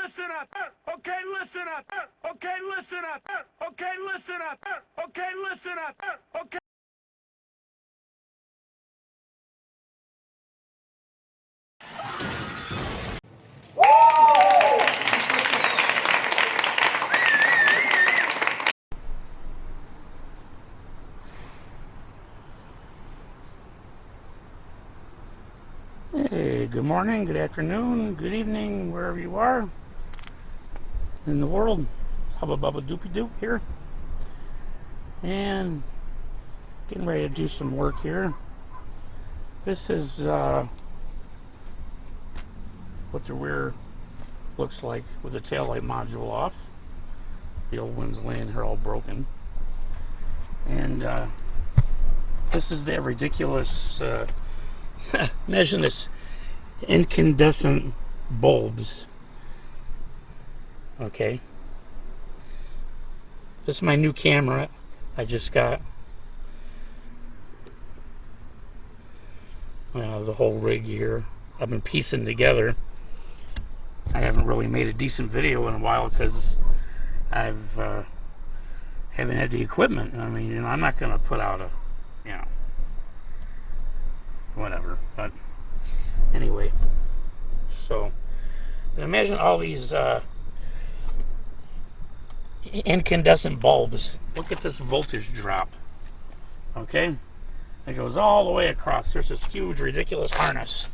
listen up. Okay, listen up. Okay, listen up. Okay, listen up. Okay, listen up. Okay. Hey, good morning, good afternoon, good evening, wherever you are in the world. It's Hubba Bubba Doopy Doop here. And getting ready to do some work here. This is what the rear looks like with the taillight module off. The old one's laying here all broken. And this is that ridiculous, imagine this, incandescent bulbs. Okay. This is my new camera I just got. The whole rig here I've been piecing together. I haven't really made a decent video in a while because I've haven't had the equipment. I mean, I'm not going to put out a, whatever. But anyway, so imagine all these incandescent bulbs. Look at this voltage drop. Okay, it goes all the way across. There's this huge, ridiculous harness.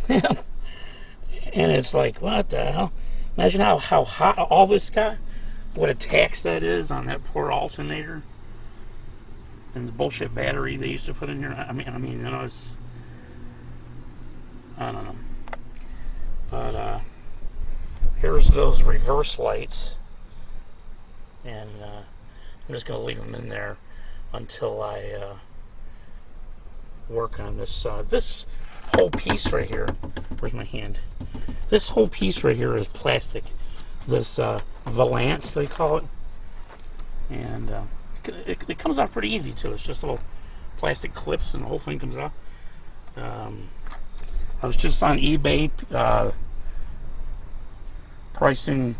And it's like, what the hell? Imagine how hot all this got. What a tax that is on that poor alternator. And the bullshit battery they used to put in here. I mean, it's, I don't know. But here's those reverse lights. And I'm just going to leave them in there until I work on this. This whole piece right here, where's my hand? This whole piece right here is plastic. This valance, they call it. And it comes off pretty easy too. It's just little plastic clips and the whole thing comes off. I was just on eBay pricing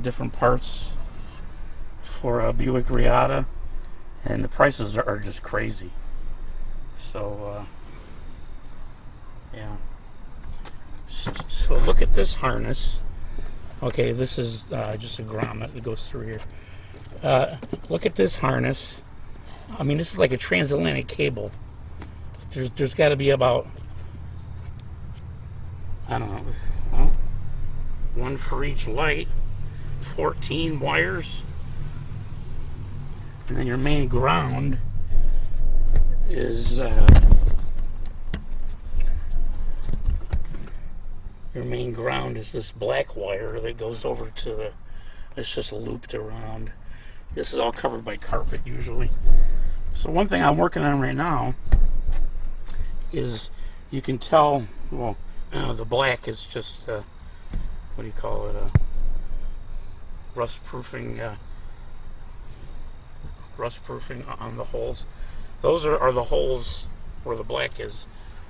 different parts for a Buick Reatta, and the prices are just crazy. So yeah. So look at this harness. Okay, this is just a grommet that goes through here. Look at this harness. I mean, this is like a transatlantic cable. There's got to be about, I don't know, well, one for each light, 14 wires. And then your main ground is this black wire that goes over to the, it's just looped around. This is all covered by carpet usually. So one thing I'm working on right now is, you can tell, well, the black is just what do you call it, rust proofing on the holes. Those are the holes where the black is,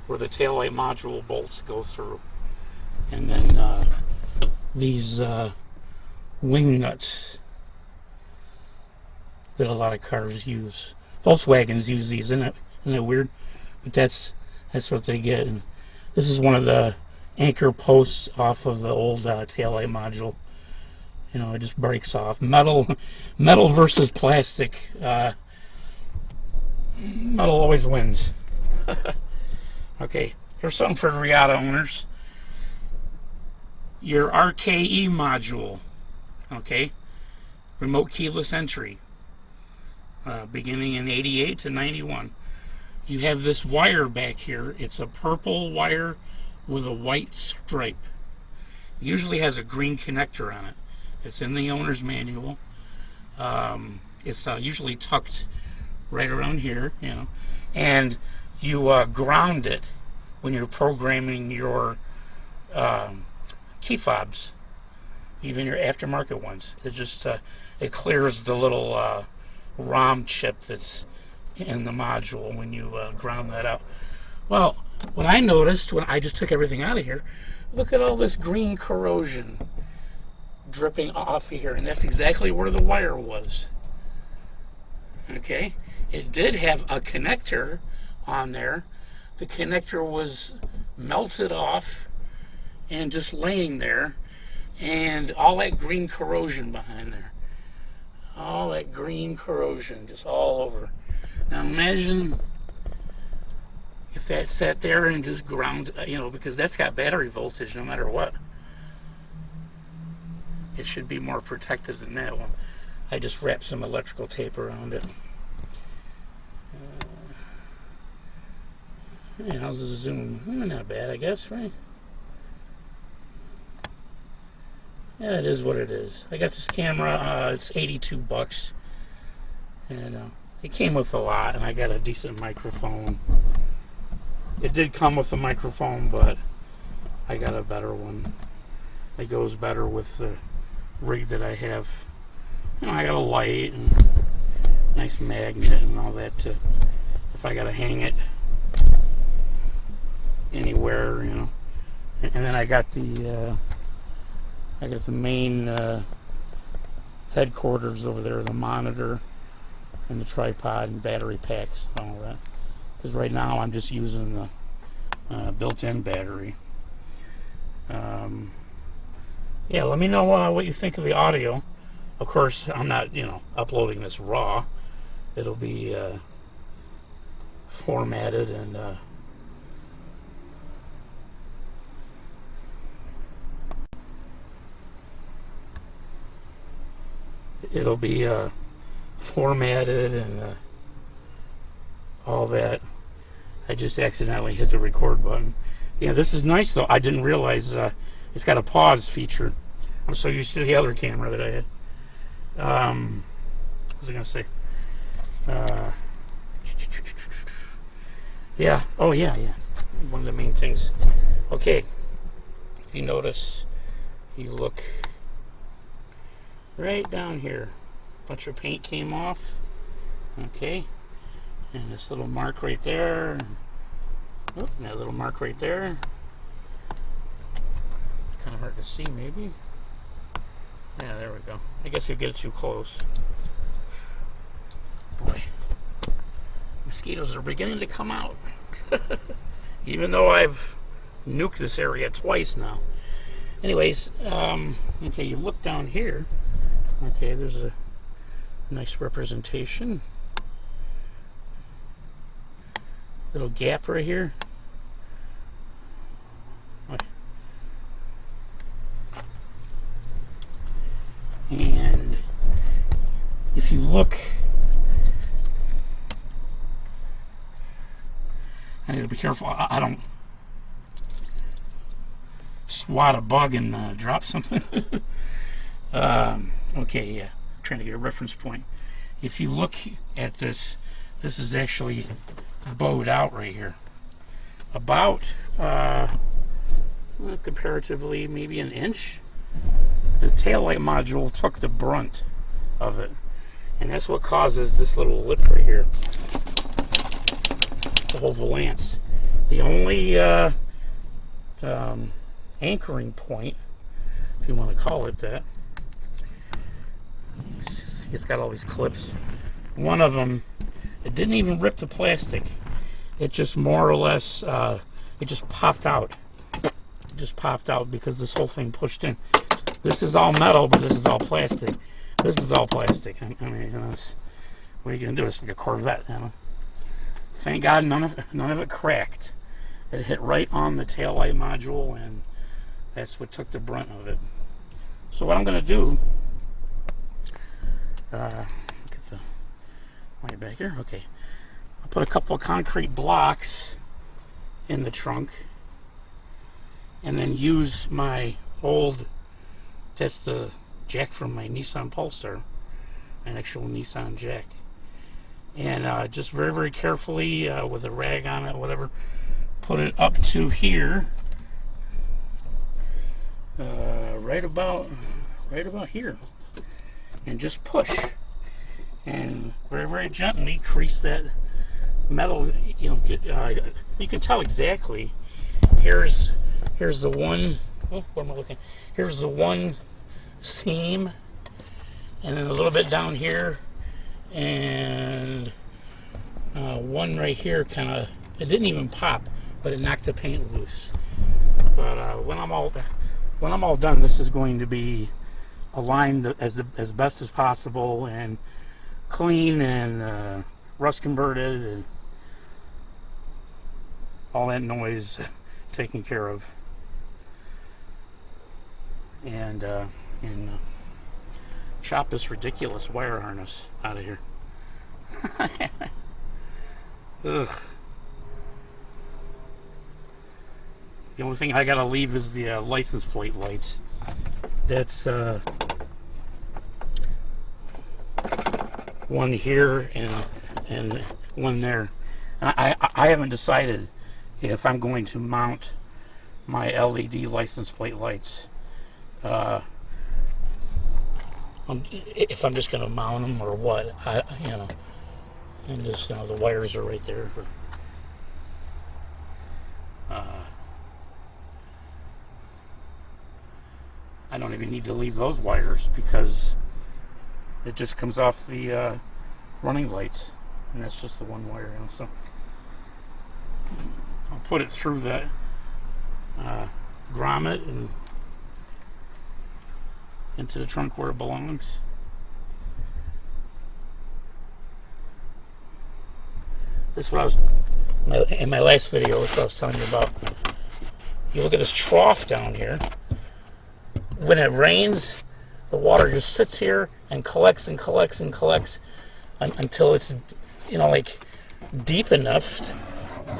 where the taillight module bolts go through. And then these wing nuts that a lot of cars use. Volkswagens use these. Isn't that weird? But that's what they get. And this is one of the anchor posts off of the old taillight module. It just breaks off. Metal versus plastic. Metal always wins. Okay, here's something for Reatta owners. Your RKE module, okay, remote keyless entry, beginning in 88 to 91. You have this wire back here. It's a purple wire with a white stripe. It usually has a green connector on it. It's in the owner's manual. It's usually tucked right around here, and you ground it when you're programming your key fobs, even your aftermarket ones. It just it clears the little ROM chip that's in the module when you ground that out. Well, what I noticed when I just took everything out of here, Look at all this green corrosion dripping off of here, and that's exactly where the wire was. Okay, it did have a connector on there. The connector was melted off and just laying there, and all that green corrosion behind there. All that green corrosion just all over. Now imagine if that sat there and just ground, because that's got battery voltage no matter what. It should be more protective than that one. I just wrapped some electrical tape around it. Yeah, how's the zoom? Not bad, I guess, right? Yeah, it is what it is. I got this camera. It's $82, and it came with a lot. And I got a decent microphone. It did come with a microphone, but I got a better one. It goes better with the rig that I have. I got a light and nice magnet and all that to, if I gotta hang it anywhere, And then I got the main headquarters over there, the monitor and the tripod and battery packs and all that. Because right now I'm just using the built-in battery. Yeah, let me know what you think of the audio. Of course, I'm not, uploading this raw. It'll be formatted and formatted and all that. I just accidentally hit the record button. Yeah, this is nice though. I didn't realize it's got a pause feature. I'm so used to the other camera that I had. What was I gonna say? Yeah. Oh yeah. One of the main things. Okay. If you notice, you look right down here. A bunch of paint came off. Okay. And this little mark right there. Oh, and that little mark right there. It's kind of hard to see, maybe. Yeah, there we go. I guess you'll get it too close. Boy, mosquitoes are beginning to come out. Even though I've nuked this area twice now. Anyways, okay, you look down here. Okay, there's a nice representation. Little gap right here. And if you look, I gotta be careful. I don't swat a bug and drop something. Okay, yeah, I'm trying to get a reference point. If you look at this, this is actually bowed out right here. About, comparatively, maybe an inch. The taillight module took the brunt of it, and that's what causes this little lip right here, the whole valance. The only anchoring point, if you want to call it that, it's got all these clips. One of them, it didn't even rip the plastic. It just more or less, it just popped out. It just popped out because this whole thing pushed in. This is all metal, but this is all plastic. This is all plastic. I mean, it's, what are you gonna do? It's like a Corvette, Thank God none of it cracked. It hit right on the taillight module, and that's what took the brunt of it. So what I'm gonna do, get the light back here. Okay, I'll put a couple of concrete blocks in the trunk, and then use my old. That's the jack from my Nissan Pulsar, an actual Nissan jack. And just very, very carefully, with a rag on it, whatever, put it up to here, right about here, and just push, and very, very gently crease that metal. You can tell exactly. Here's Here's the one. Oh, where am I looking? Here's the one seam, and then a little bit down here, and one right here. Kind of, it didn't even pop, but it knocked the paint loose. But when I'm all done, this is going to be aligned as best as possible and clean and rust converted and all that noise taken care of. And chop this ridiculous wire harness out of here. Ugh. The only thing I gotta leave is the license plate lights. That's one here and one there. I haven't decided if I'm going to mount my LED license plate lights. If I'm just going to mount them or what, and just, the wires are right there. I don't even need to leave those wires because it just comes off the running lights, and that's just the one wire. So I'll put it through the grommet and into the trunk where it belongs. This is what I was in my last video. This is what I was telling you about. You look at this trough down here. When it rains, the water just sits here and collects and collects and collects until it's, like deep enough.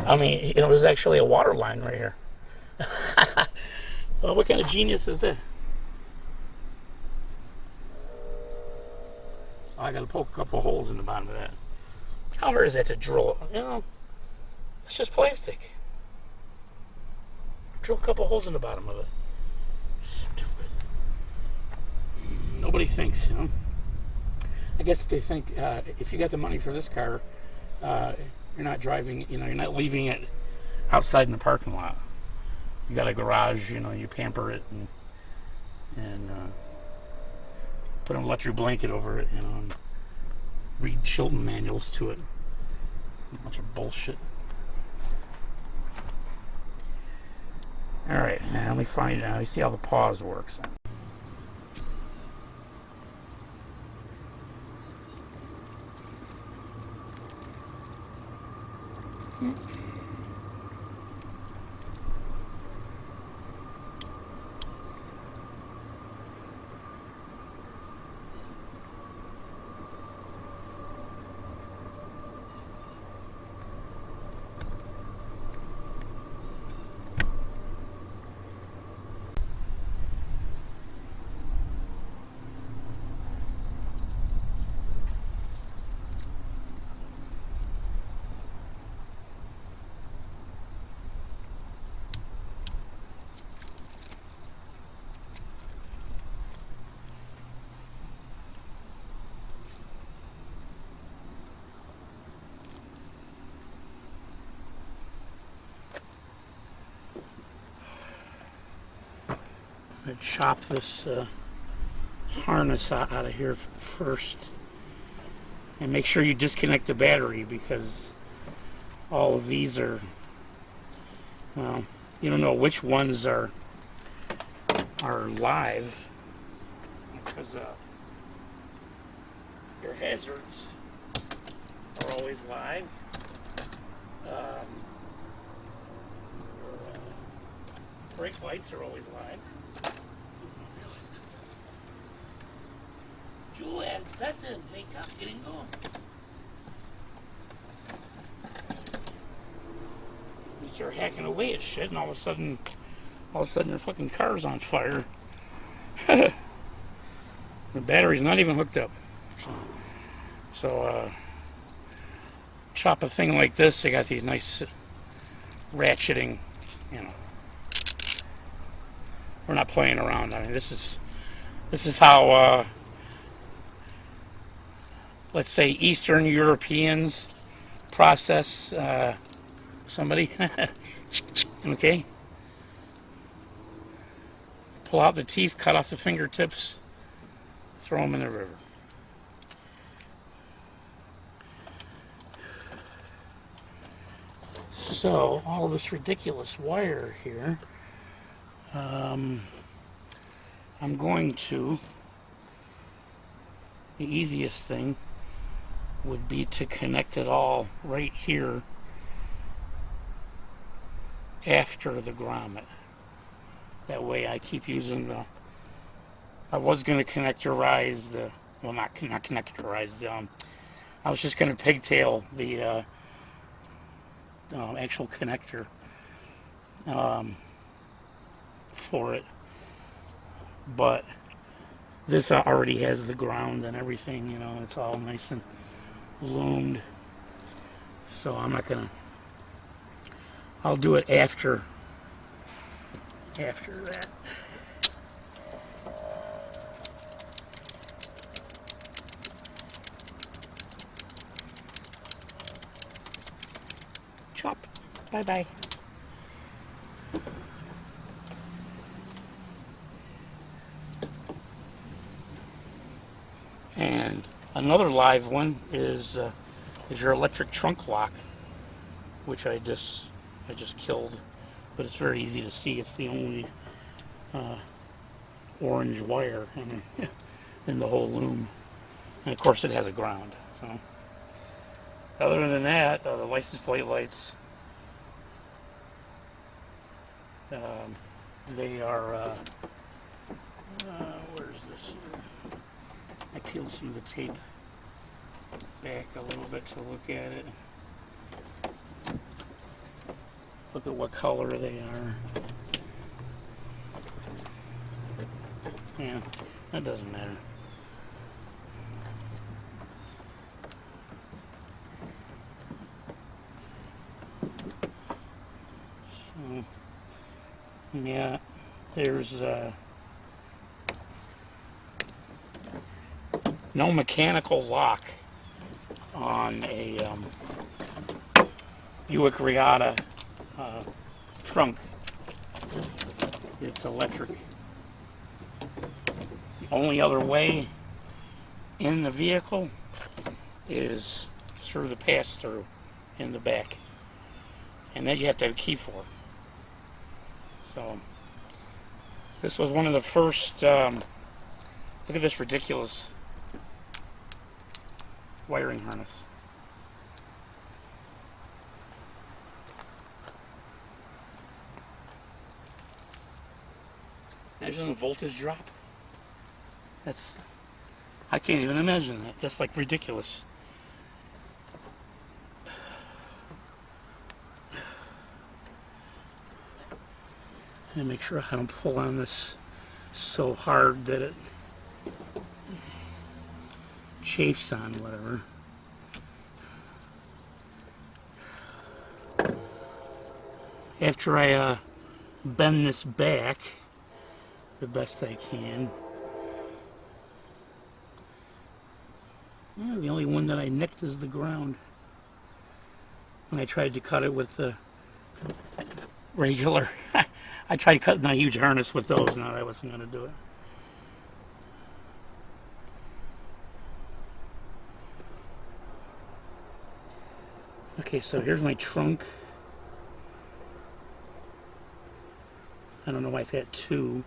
I mean, there's actually a water line right here. Well, what kind of genius is that? So I got to poke a couple holes in the bottom of that. How hard is that to drill? It's just plastic. Drill a couple holes in the bottom of it. Stupid. Nobody thinks, I guess they think if you got the money for this car, you're not driving, you're not leaving it outside in the parking lot. You got a garage, you pamper it and put an electric blanket over it, and read Chilton manuals to it. A bunch of bullshit. All right, now let me find out. Let me see how the pause works. I'm going to chop this harness out of here first, and make sure you disconnect the battery, because all of these are, well, you don't know which ones are live, because your hazards are always live. Brake lights are always live. Julian, that's it. They kept getting going. You start hacking away at shit, and all of a sudden your fucking car's on fire. The battery's not even hooked up. So chop a thing like this. They got these nice ratcheting, We're not playing around. I mean, this is how let's say Eastern Europeans process somebody. Okay. Pull out the teeth, cut off the fingertips, throw them in the river. So, all of this ridiculous wire here, I'm going to, the easiest thing would be to connect it all right here after the grommet. That way I keep using the, I was going to connectorize the, well, not connectorize the, I was just going to pigtail the actual connector for it, but this already has the ground and everything, you know, it's all nice and loomed, so I'm not gonna, I'll do it after that. Chop. Bye-bye. And another live one is your electric trunk lock, which I just killed, but it's very easy to see. It's the only orange wire in the whole loom, and of course it has a ground. So, other than that, the license plate lights, they are. Where's this? I peeled some of the tape back a little bit to look at it. Look at what color they are. Yeah, that doesn't matter. So, yeah, there's no mechanical lock on a Buick Regatta trunk. It's electric. The only other way in the vehicle is through the pass-through in the back, and then you have to have a key for it. So this was one of the first. Look at this ridiculous wiring harness. Imagine the voltage drop. That's, I can't even imagine that. That's like ridiculous. And make sure I don't pull on this so hard that it chafes on whatever. After I bend this back the best I can. Yeah, the only one that I nicked is the ground. When I tried to cut it with the regular, I tried cutting a huge harness with those. No, I wasn't going to do it. Okay, so here's my trunk. I don't know why it's got two.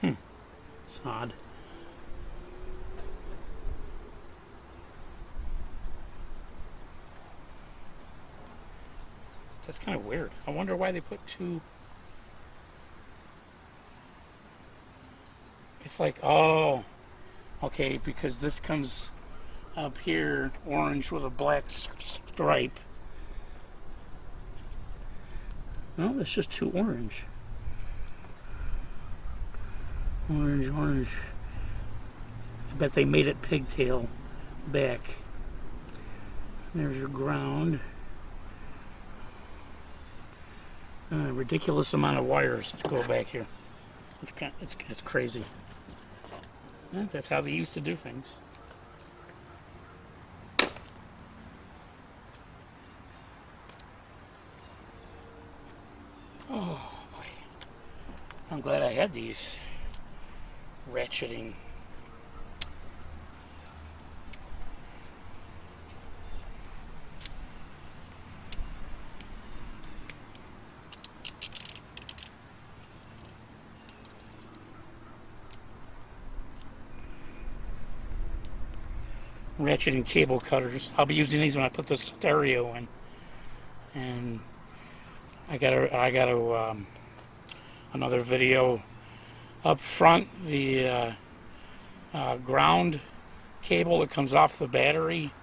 It's odd. That's kind of weird. I wonder why they put two. It's like, oh, okay, because this comes up here orange with a black stripe. No, it's just two orange. Orange. I bet they made it pigtail back. There's your ground. Ridiculous amount of wires to go back here. It's crazy. Yeah, that's how they used to do things. Oh boy. I'm glad I had these ratcheting. Ratcheting cable cutters. I'll be using these when I put the stereo in. And I got another video up front. The ground cable that comes off the battery,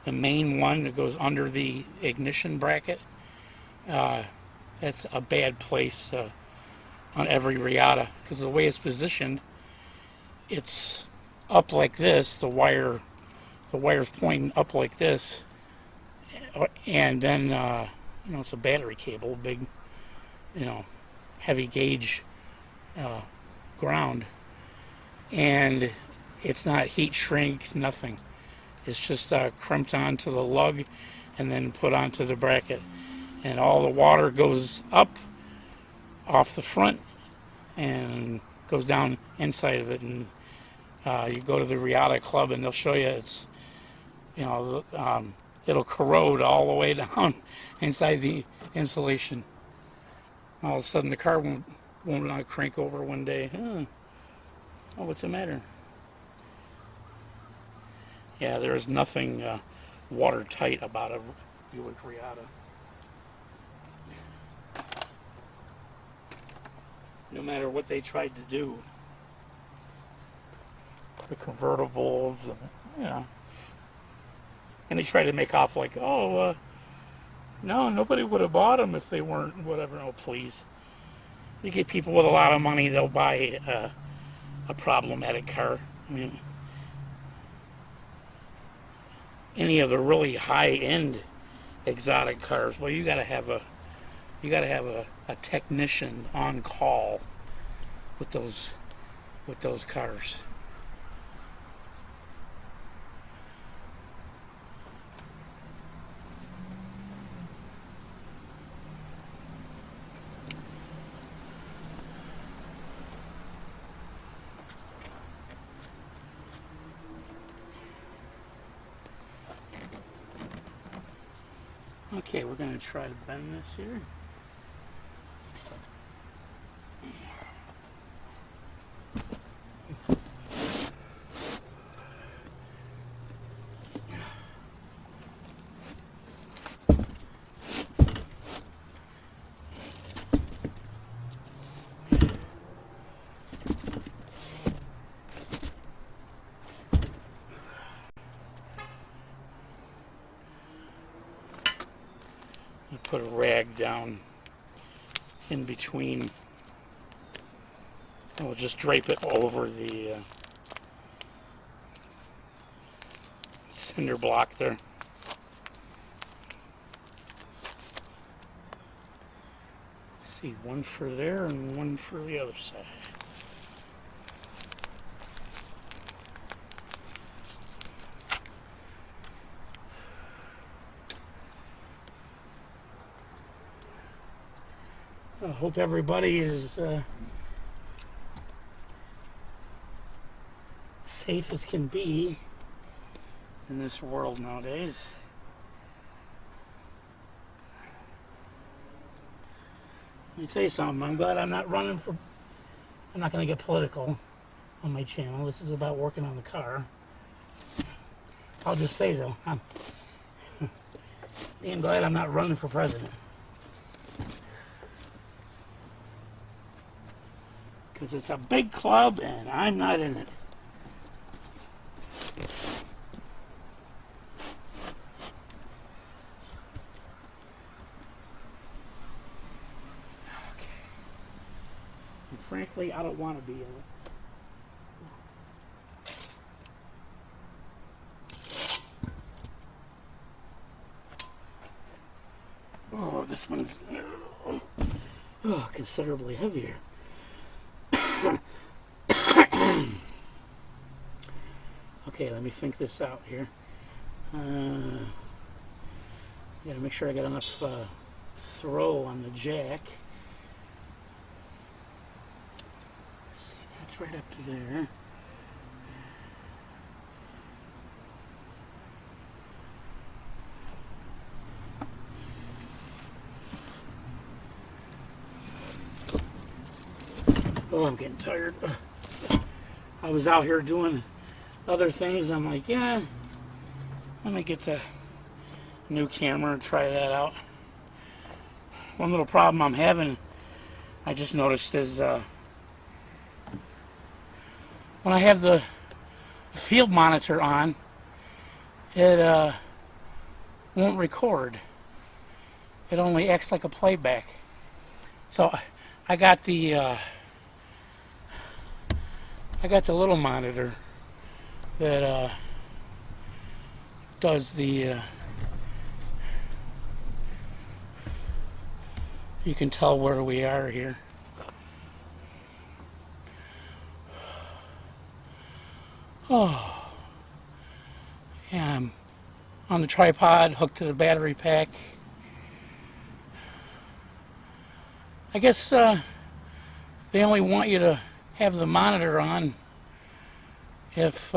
the main one that goes under the ignition bracket. That's a bad place on every Riata because the way it's positioned, it's up like this. The wire's pointing up like this, and then it's a battery cable, big, heavy gauge ground, and it's not heat shrink, nothing. It's just crimped onto the lug and then put onto the bracket, and all the water goes up off the front and goes down inside of it. And you go to the Riata Club and they'll show you it's it'll corrode all the way down inside the insulation. All of a sudden the car won't crank over one day. Oh, what's the matter? Yeah, there's nothing watertight about a Buick Riata. No matter what they tried to do. The convertibles, and they try to make off like, no, nobody would have bought them if they weren't whatever. Oh, please. You get people with a lot of money, they'll buy a problematic car. I mean, any of the really high-end exotic cars, well, you got to have a technician on call with those cars. Okay, we're going to try to bend this here. Put a rag down in between, and we'll just drape it over the cinder block there. Let's see, one for there and one for the other side. I hope everybody is safe as can be in this world nowadays. Let me tell you something, I'm glad I'm not running for... I'm not going to get political on my channel. This is about working on the car. I'll just say though, I'm glad I'm not running for president. Because it's a big club and I'm not in it. Okay. And frankly, I don't want to be in it. Oh, this one's considerably heavier. Okay, let me think this out here. Gotta make sure I got enough throw on the jack. It's right up to there. Oh, I'm getting tired. I was out here doing other things. I'm like, yeah, let me get the new camera and try that out. One little problem I'm having, I just noticed, is when I have the field monitor on, it won't record. It only acts like a playback. So I got the little monitor that does the you can tell where we are here. Oh, yeah, I'm on the tripod, hooked to the battery pack. I guess they only want you to have the monitor on if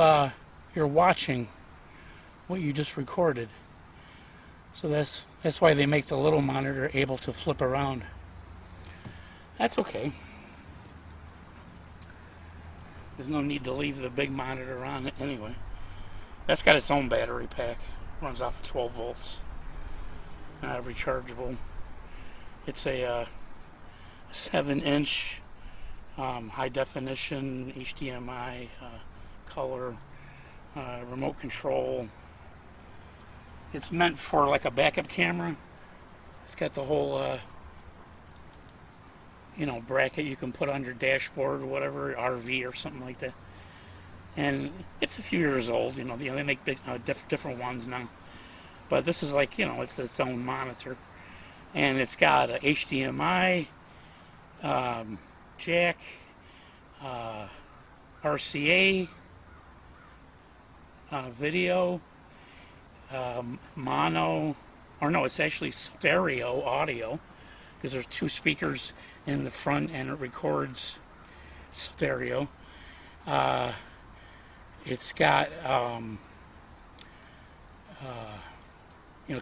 you're watching what you just recorded. So that's why they make the little monitor able to flip around. That's okay. There's no need to leave the big monitor on anyway. That's got its own battery pack. Runs off of 12 volts. Rechargeable. It's a 7-inch high definition HDMI color remote control. It's meant for like a backup camera. It's got the whole bracket you can put on your dashboard or whatever, RV or something like that. And it's a few years old. They make big, different ones now. But this is like, it's its own monitor. And it's got a HDMI, jack, RCA, video, mono, or no, it's actually stereo audio, because there's 2 speakers in the front and it records stereo. It's got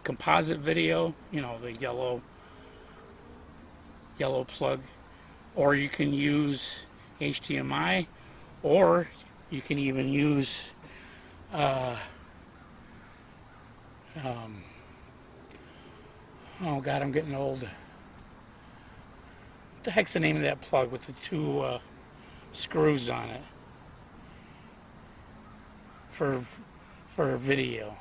composite video, the yellow plug, or you can use HDMI, or you can even use oh god, I'm getting old. What the heck's the name of that plug with the 2 screws on it for video?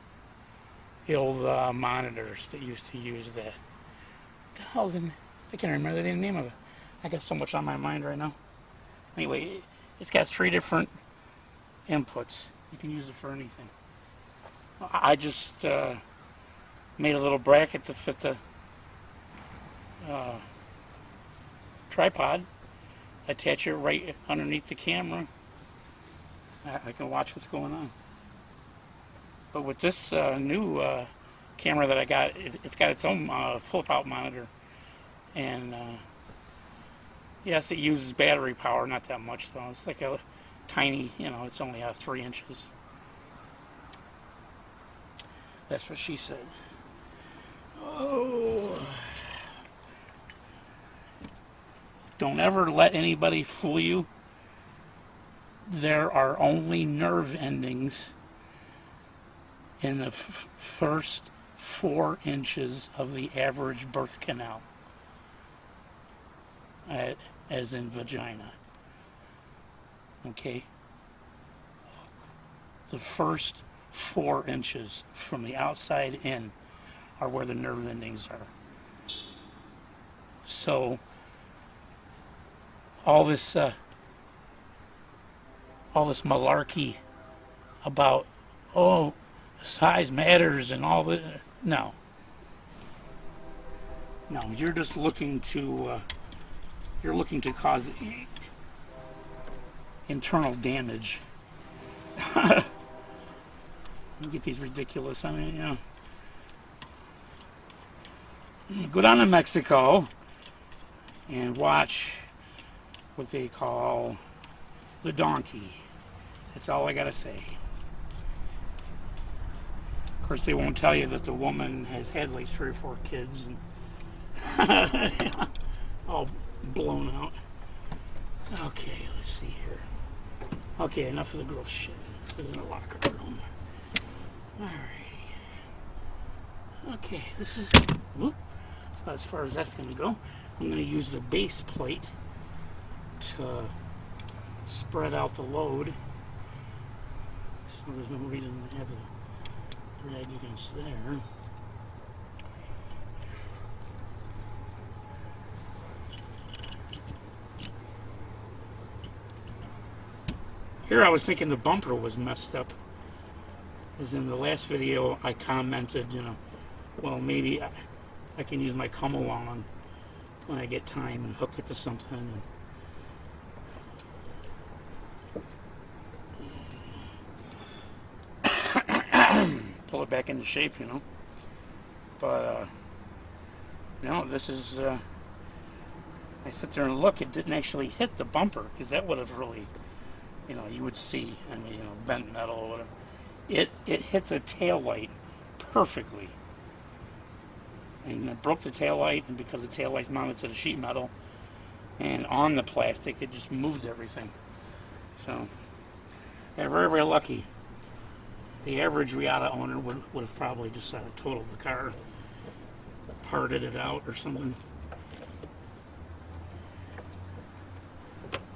The old monitors that used to use that. What the hell's in? I can't remember the name of it. I got so much on my mind right now. Anyway, it's got 3 different inputs. You can use it for anything. I just made a little bracket to fit the tripod. Attach it right underneath the camera. I can watch what's going on. But with this new camera that I got, it's got its own flip-out monitor. And yes, it uses battery power, not that much though. It's like a tiny, it's only 3 inches. That's what she said. Oh. Don't ever let anybody fool you. There are only nerve endings in the first 4 inches of the average birth canal, as in vagina. Okay? The first 4 inches from the outside in are where the nerve endings are. So all this malarkey about size matters and all that, no, you're just looking to cause internal damage. You get these ridiculous, go down to Mexico and watch what they call the donkey. That's all I gotta say. Of course, they won't tell you that the woman has had like 3 or 4 kids and all blown out. Okay, let's see here. Okay, enough of the gross shit. This isn't a locker room. Alrighty. Okay, this is whoop, as far as that's going to go. I'm going to use the base plate to spread out the load. So there's no reason to have the drag against there. Here I was thinking the bumper was messed up. As in the last video I commented, you know, well maybe I can use my come along when I get time and hook it to something. And pull it back into shape, you know. But no, this is I sit there and look, it didn't actually hit the bumper, because that would have really, you know, you would see, I mean, you know, bent metal or whatever. It hit the tail light perfectly. And it broke the tail light, and because the tail light's mounted to the sheet metal and on the plastic, it just moved everything. So, yeah, very, very lucky. The average Riata owner would have probably just totaled the car, parted it out or something.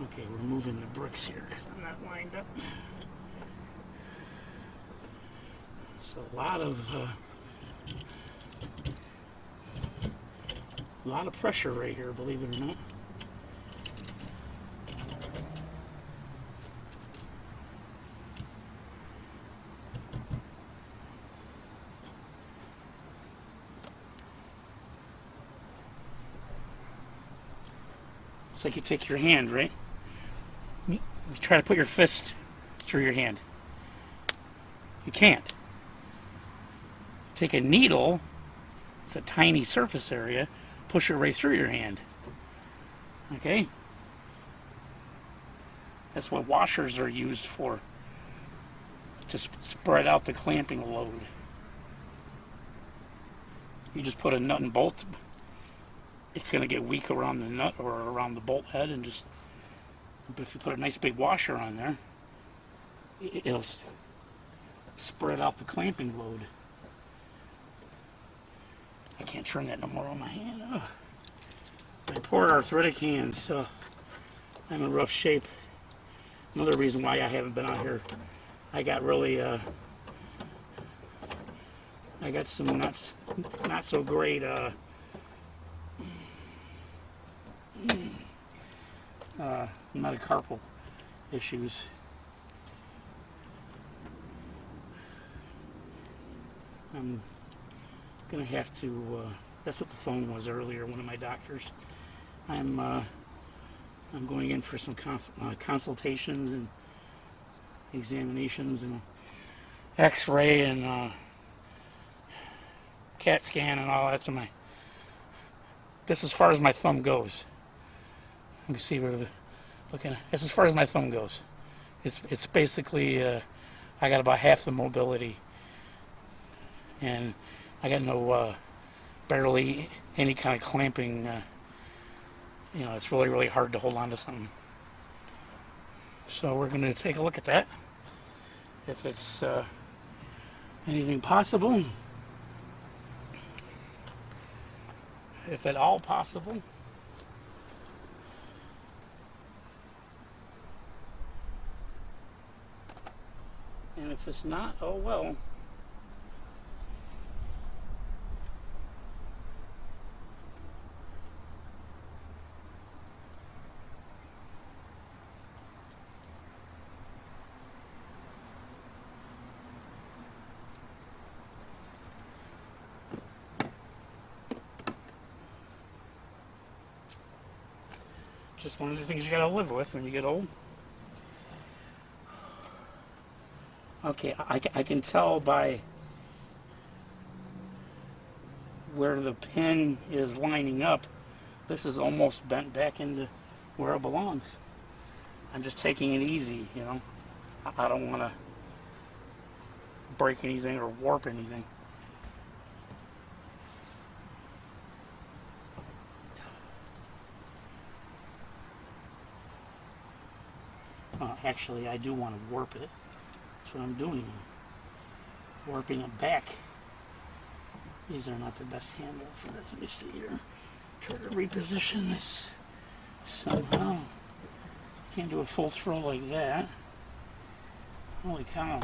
Okay, we're moving the bricks here because I'm not lined up. So a lot of pressure right here, believe it or not. It's like you take your hand, right? You try to put your fist through your hand. You can't. Take a needle, it's a tiny surface area, push it right through your hand. Okay? That's what washers are used for, to spread out the clamping load. You just put a nut and bolt, it's going to get weak around the nut or around the bolt head, and just, but if you put a nice big washer on there, it'll spread out the clamping load. I can't turn that no more on my hand. Oh. My poor arthritic hands. So I'm in rough shape. Another reason why I haven't been out here. I got really, I got some not so great metacarpal issues. I'm gonna have to, that's what the phone was earlier, one of my doctors. I'm going in for some consultations and examinations and x-ray and CAT scan and all that. So that's as far as my thumb goes. Let me see where the, looking at, that's as far as my thumb goes. It's basically, I got about half the mobility, and I got no, barely any kind of clamping. You know, it's really, really hard to hold on to something. So we're going to take a look at that. If it's anything possible. If at all possible. And if it's not, oh well. Just one of the things you gotta live with when you get old. Okay, I can tell by where the pin is lining up, this is almost bent back into where it belongs. I'm just taking it easy, you know. I don't want to break anything or warp anything. Actually, I do want to warp it. That's what I'm doing. Warping it back. These are not the best handle for this. Let me see here. Try to reposition this somehow. Can't do a full throw like that. Holy cow.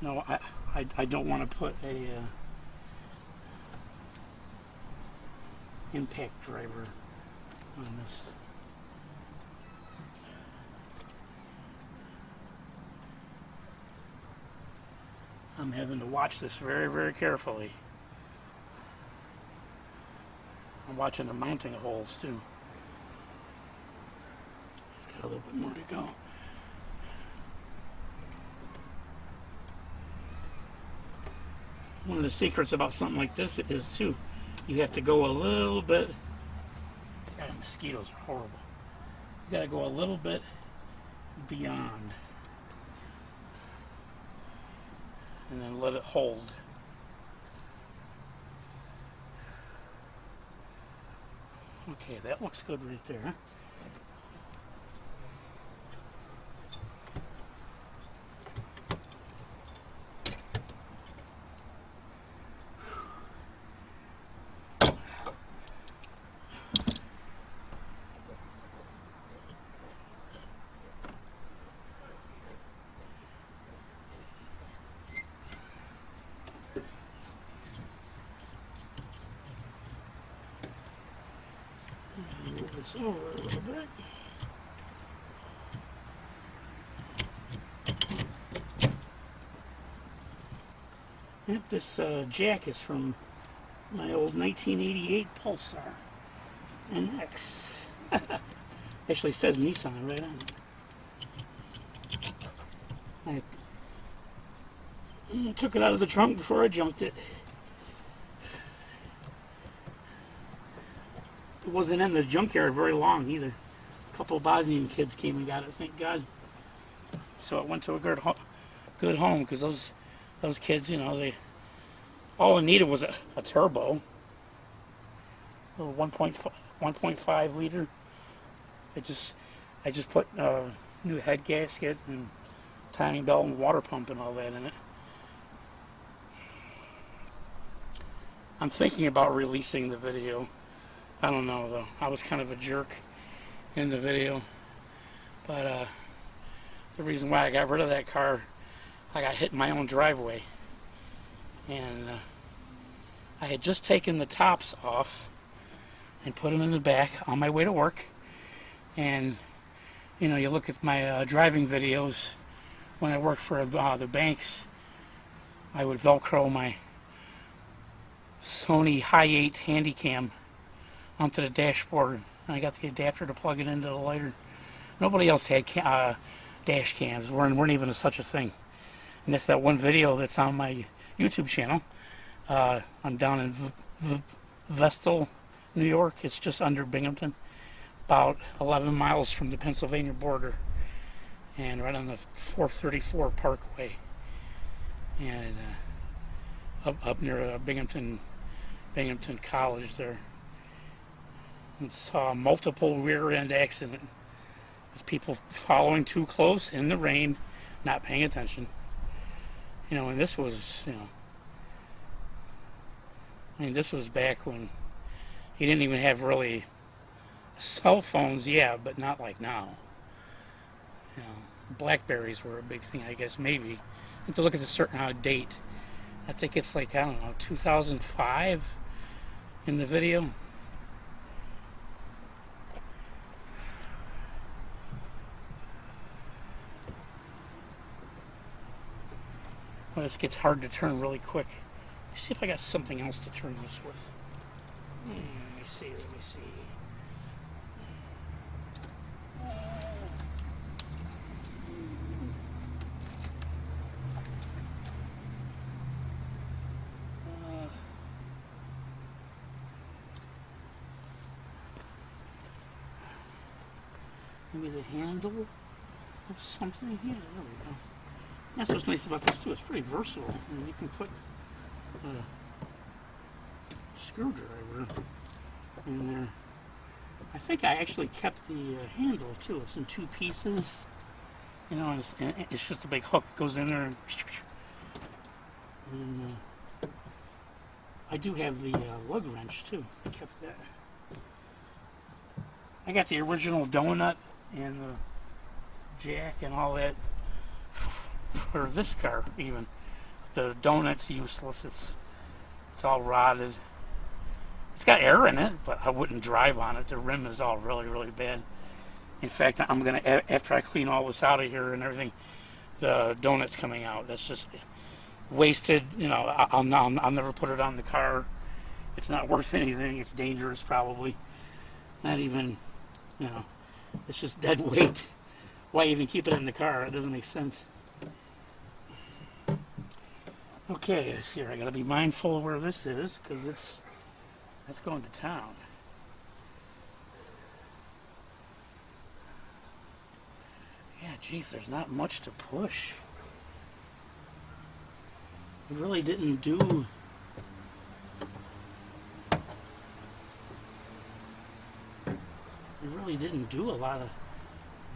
No, I don't want to put a impact driver on this. I'm having to watch this very, very carefully. I'm watching the mounting holes too. It's got a little bit more to go. One of the secrets about something like this is too, you have to go a little bit. God, mosquitoes are horrible. You gotta go a little bit beyond, and then let it hold. Okay, that looks good right there. Move this over a little bit. Yep, this jack is from my old 1988 Pulsar NX. Actually says Nissan right on it. I took it out of the trunk before I junked it. It wasn't in the junkyard very long either. A couple of Bosnian kids came and got it, thank God. So it went to a good home, because those kids, you know, all it needed was a turbo, a 1.5 liter. I just put new head gasket and timing belt and water pump and all that in it. I'm thinking about releasing the video. I don't know though. I was kind of a jerk in the video, but the reason why I got rid of that car, I got hit in my own driveway, and I had just taken the tops off and put them in the back on my way to work. And you know, you look at my driving videos when I worked for the banks, I would Velcro my Sony Hi8 Handycam onto the dashboard, and I got the adapter to plug it into the lighter. Nobody else had dash cams. weren't even such a thing. And that's that one video that's on my YouTube channel. I'm down in Vestal, New York. It's just under Binghamton, about 11 miles from the Pennsylvania border, and right on the 434 Parkway, and up near Binghamton College there. And saw multiple rear-end accidents. People following too close in the rain, not paying attention. You know, and this was, you know, I mean, this was back when you didn't even have really cell phones, yeah, but not like now. You know, Blackberries were a big thing, I guess, maybe. I have to look at a certain date. I think it's like, I don't know, 2005 in the video. Well, this gets hard to turn really quick. Let's see if I got something else to turn this with. Let me see. maybe the handle of something. Yeah, there we go. That's what's nice about this too. It's pretty versatile. I mean, you can put a screwdriver in there. I think I actually kept the handle too. It's in two pieces. You know, and it's just a big hook. It goes in there and I do have the lug wrench too. I kept that. I got the original donut and the jack and all that for this car even. The donut's useless. It's all rotted. It's got air in it, but I wouldn't drive on it. The rim is all really, really bad. In fact, I'm gonna, after I clean all this out of here and everything, the donut's coming out. That's just wasted. You know, I'll never put it on the car. It's not worth anything. It's dangerous, probably. Not even, you know, it's just dead weight. Why even keep it in the car? It doesn't make sense. Okay, let's see here. I gotta be mindful of where this is because that's going to town. Yeah, geez, there's not much to push. It really didn't do. It really didn't do a lot of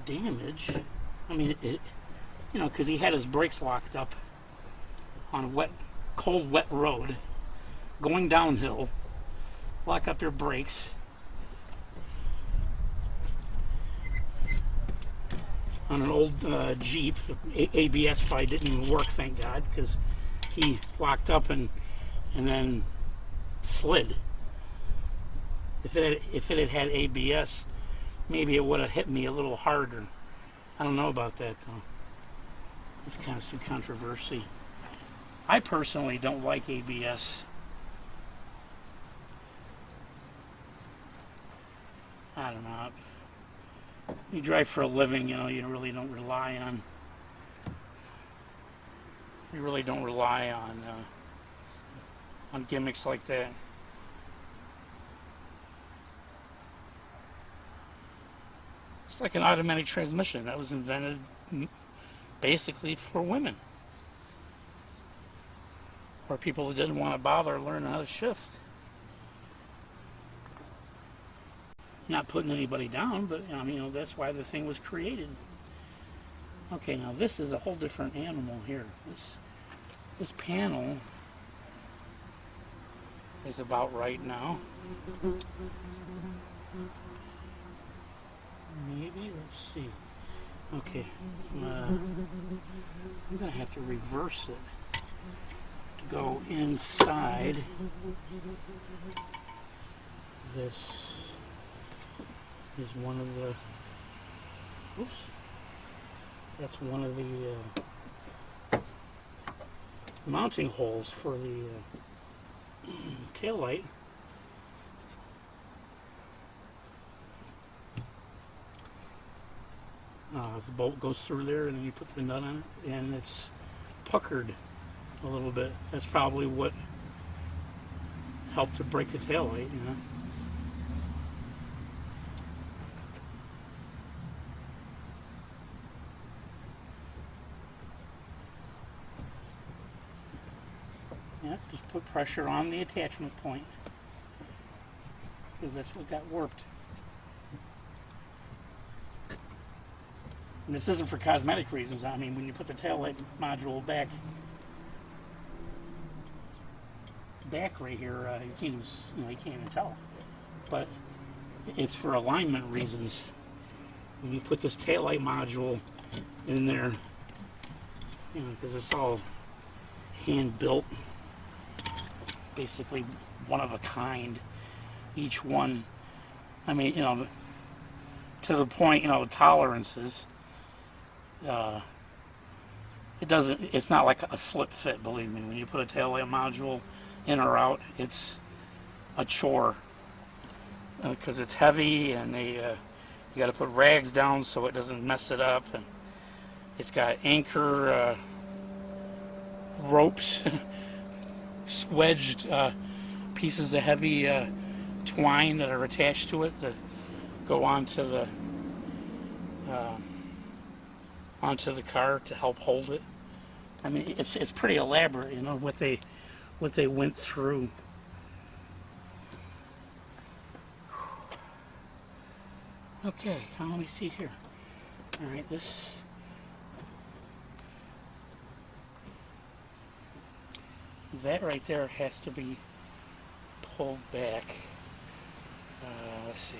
damage. I mean, it you know, because he had his brakes locked up on a cold, wet road, going downhill. Lock up your brakes. On an old Jeep, ABS probably didn't even work, thank God, because he locked up and then slid. If it had ABS, maybe it would have hit me a little harder. I don't know about that though. It's kind of some controversy. I personally don't like ABS. I don't know. You drive for a living, you know, you really don't rely on. You really don't rely on gimmicks like that. It's like an automatic transmission that was invented basically for women, or people that didn't want to bother learning how to shift. Not putting anybody down, but I mean, you know, that's why the thing was created. Okay, now this is a whole different animal here. This panel is about right now. Maybe, let's see. Okay, I'm gonna have to reverse it to go inside this. Is one of the, oops, that's one of the mounting holes for the taillight. The bolt goes through there and then you put the nut on it and it's puckered a little bit. That's probably what helped to break the taillight, you know. Yeah, just put pressure on the attachment point because that's what got warped. And this isn't for cosmetic reasons. I mean, when you put the taillight module back right here, you can't even tell. But it's for alignment reasons. When you put this taillight module in there, you know, because it's all hand built. Basically one of a kind, each one. I mean, you know, to the point, you know, tolerances. It's not like a slip fit, believe me. When you put a taillight module in or out, it's a chore because it's heavy and you got to put rags down so it doesn't mess it up, and it's got anchor ropes wedged pieces of heavy twine that are attached to it that go onto uh, onto the car to help hold it. I mean, it's pretty elaborate, you know, what they went through. Okay, now let me see here. All right, that right there has to be pulled back. Let's see.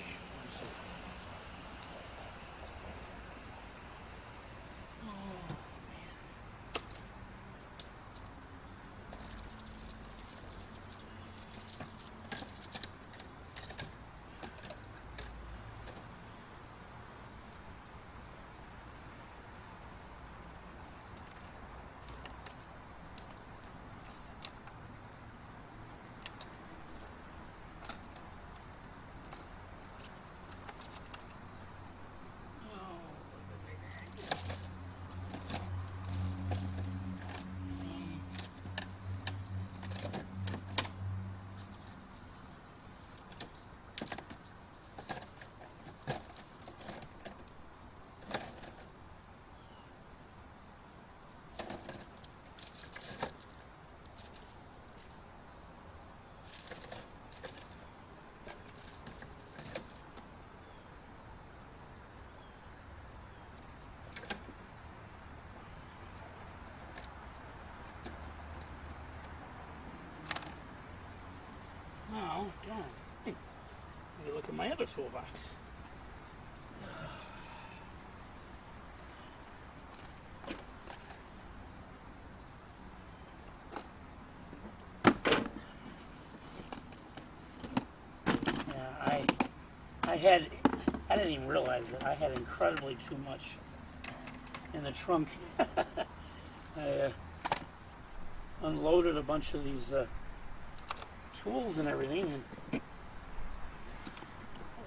Oh, God. Hey, let me look at my other toolbox. Yeah, I didn't even realize that I had incredibly too much in the trunk. I unloaded a bunch of these tools and everything, and the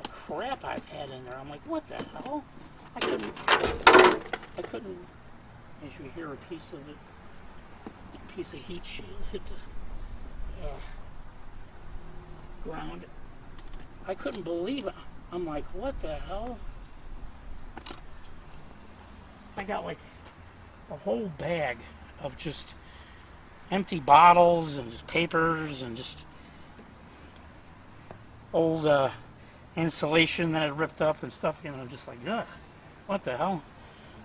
crap I've had in there. I'm like, what the hell? I couldn't, as you hear a piece of heat shield hit the ground. I couldn't believe it. I'm like, what the hell? I got like a whole bag of just empty bottles and just papers and just old insulation that had ripped up and stuff, you know, just like, ugh, what the hell?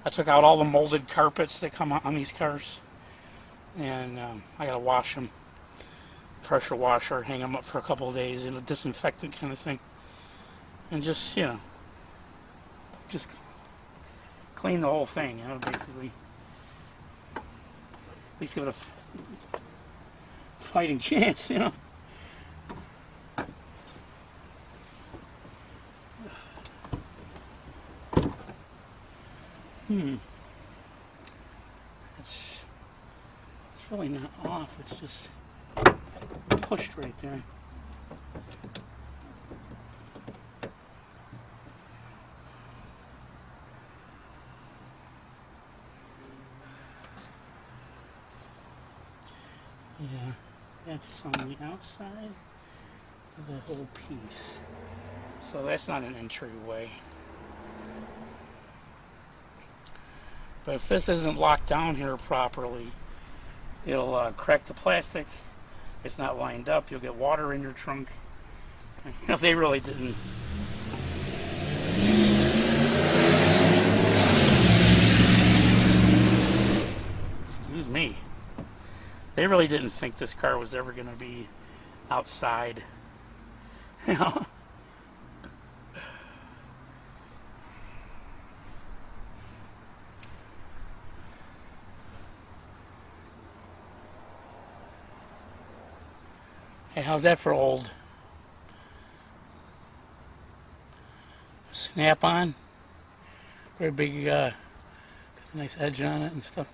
I took out all the molded carpets that come on these cars, and I gotta wash them, pressure washer, hang them up for a couple of days, in a disinfectant kind of thing, and just, you know, just clean the whole thing, you know, basically. At least give it a fighting chance, you know. It's really not off, it's just pushed right there. Yeah, that's on the outside of the whole piece. So that's not an entryway. But if this isn't locked down here properly, it'll crack the plastic. It's not lined up. You'll get water in your trunk. If they really didn't. Excuse me. They really didn't think this car was ever going to be outside. You know? Hey, how's that for old? Snap-on. Very big, got a nice edge on it and stuff.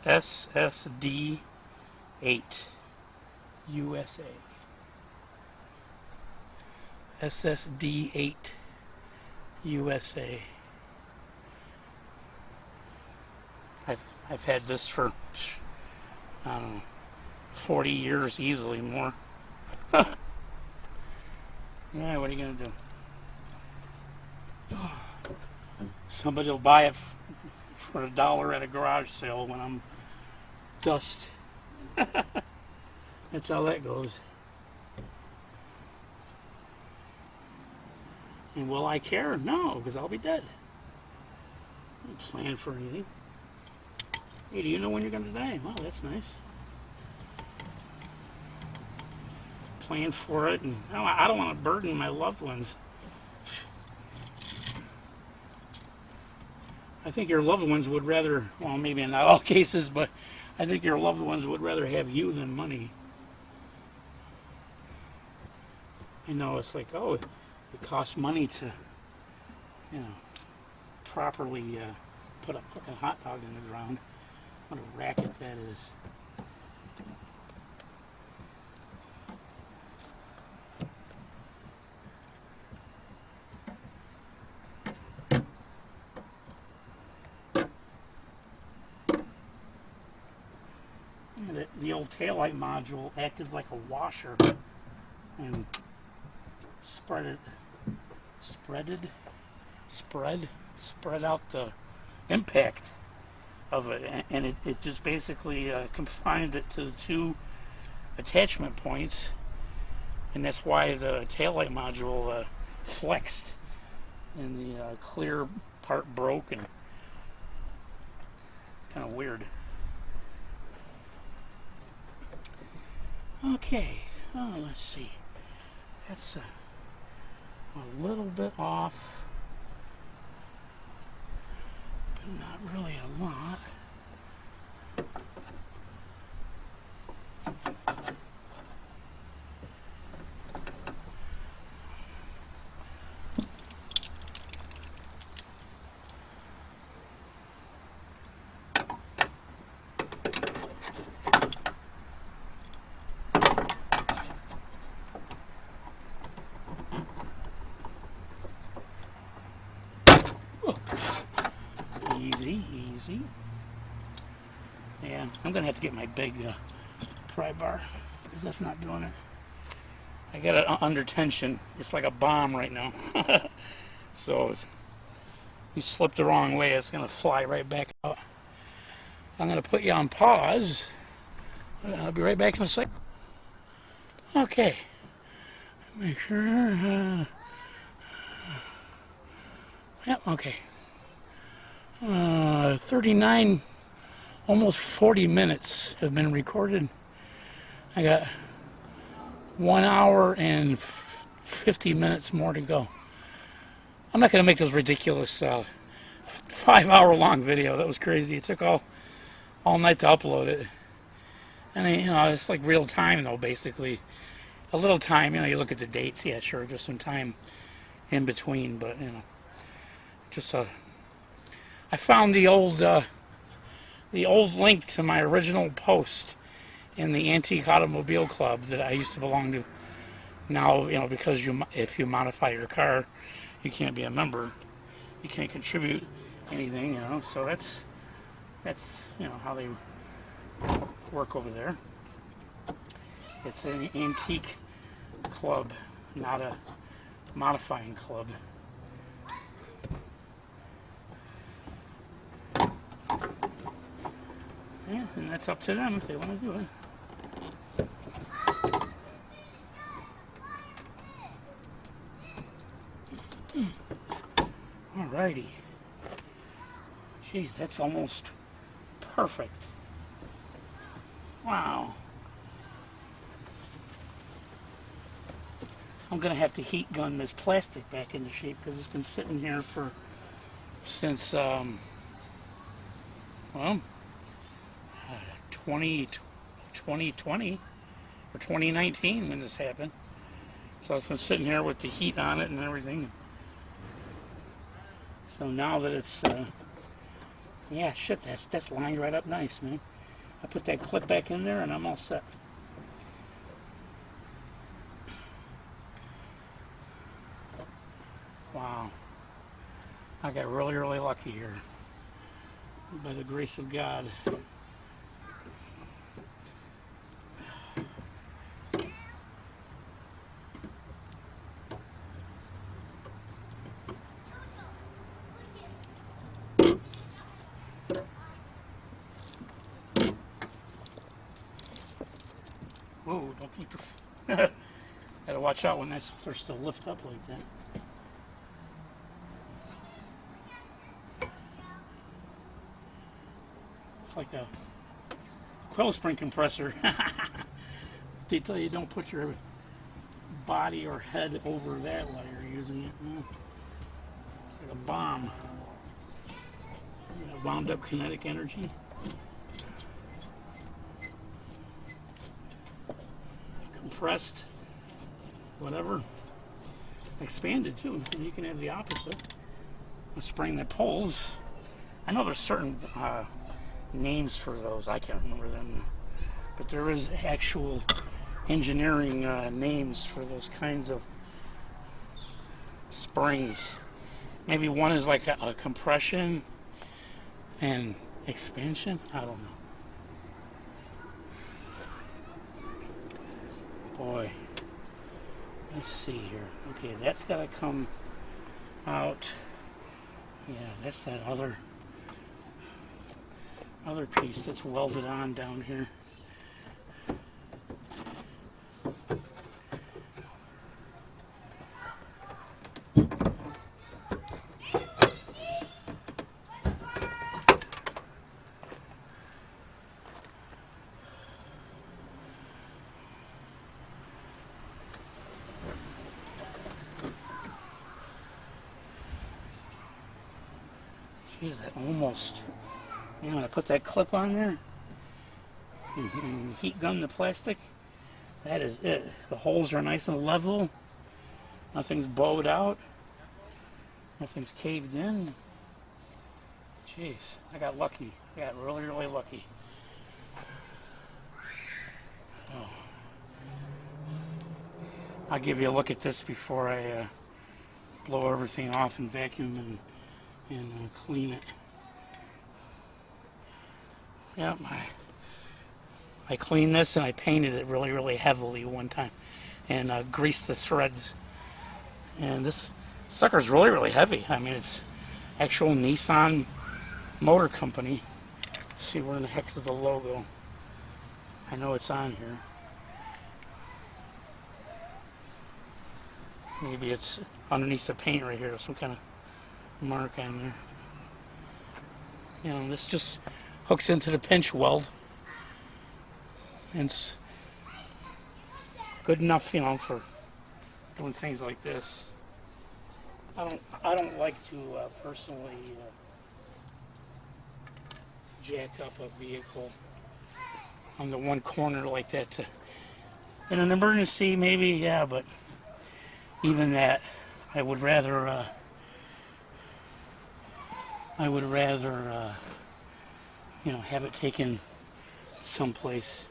SSD 8 USA. SSD 8 USA. I've had this for, I don't know, 40 years easily, more. Yeah, what are you gonna do? Somebody will buy it for $1 at a garage sale when I'm dust. That's how that goes. And will I care? No, because I'll be dead. I don't plan for anything. Hey, do you know when you're going to die? Wow, that's nice. Plan for it, and I don't want to burden my loved ones. I think your loved ones would rather, well, maybe in not all cases, but I think your loved ones would rather have you than money. I know it's like, oh, it costs money to, properly put a fucking hot dog in the ground. What a racket that is. The old taillight module acted like a washer and spread out the impact of it, and it just basically confined it to the two attachment points, and that's why the taillight module flexed and the clear part broke, and kind of weird. Okay, let's see. That's a little bit off, but not really a lot. Easy. Yeah, I'm gonna have to get my big pry bar because that's not doing it. I got it under tension. It's like a bomb right now. So if you slip the wrong way, it's gonna fly right back out. I'm gonna put you on pause. I'll be right back in a sec. Okay. Make sure. Yep. Okay. 39, almost 40 minutes have been recorded. I got 1 hour and 50 minutes more to go. I'm not going to make this ridiculous 5-hour long video. That was crazy. It took all night to upload it. And it's like real time though, basically. A little time, you look at the dates. Yeah, sure, just some time in between, but just I found the old link to my original post in the Antique Automobile Club that I used to belong to. Now, because if you modify your car, you can't be a member. You can't contribute anything, So that's how they work over there. It's an antique club, not a modifying club. Yeah, and that's up to them if they want to do it. Alrighty. Jeez, that's almost perfect. Wow. I'm going to have to heat gun this plastic back into shape because it's been sitting here since 2020 or 2019 when this happened. So it's been sitting here with the heat on it and everything. So now that it's, yeah, shit, that's lined right up nice, man. I put that clip back in there and I'm all set. Wow. I got really, really lucky here. By the grace of God. Whoa, don't keep your... Gotta watch out when that starts to lift up like that. It's like a coil spring compressor. They tell you don't put your body or head over that while you're using it. It's like a bomb. Wound up kinetic energy. Compressed, whatever. Expanded too. And you can have the opposite. A spring that pulls. I know there's certain names for those. I can't remember them. But there is actual engineering names for those kinds of springs. Maybe one is like a compression and expansion. I don't know. Boy, let's see here. Okay, that's got to come out. Yeah, that's that other piece that's welded on down here. Jeez, that almost... Man, when I put that clip on there and heat gun the plastic, that is it. The holes are nice and level. Nothing's bowed out. Nothing's caved in. Jeez, I got lucky. I got really, really lucky. Oh. I'll give you a look at this before I blow everything off and vacuum and clean it. Yeah, I cleaned this and I painted it really, really heavily one time and greased the threads. And this sucker's really, really heavy. I mean, it's actual Nissan Motor Company. Let's see, where in the heck's the logo? I know it's on here. Maybe it's underneath the paint right here, some kind of mark on there. You know, this just hooks into the pinch weld, and it's good enough, you know, for doing things like this. I don't like to personally jack up a vehicle on the one corner like that. In an emergency, maybe, yeah, but even that, I would rather you know, have it taken someplace.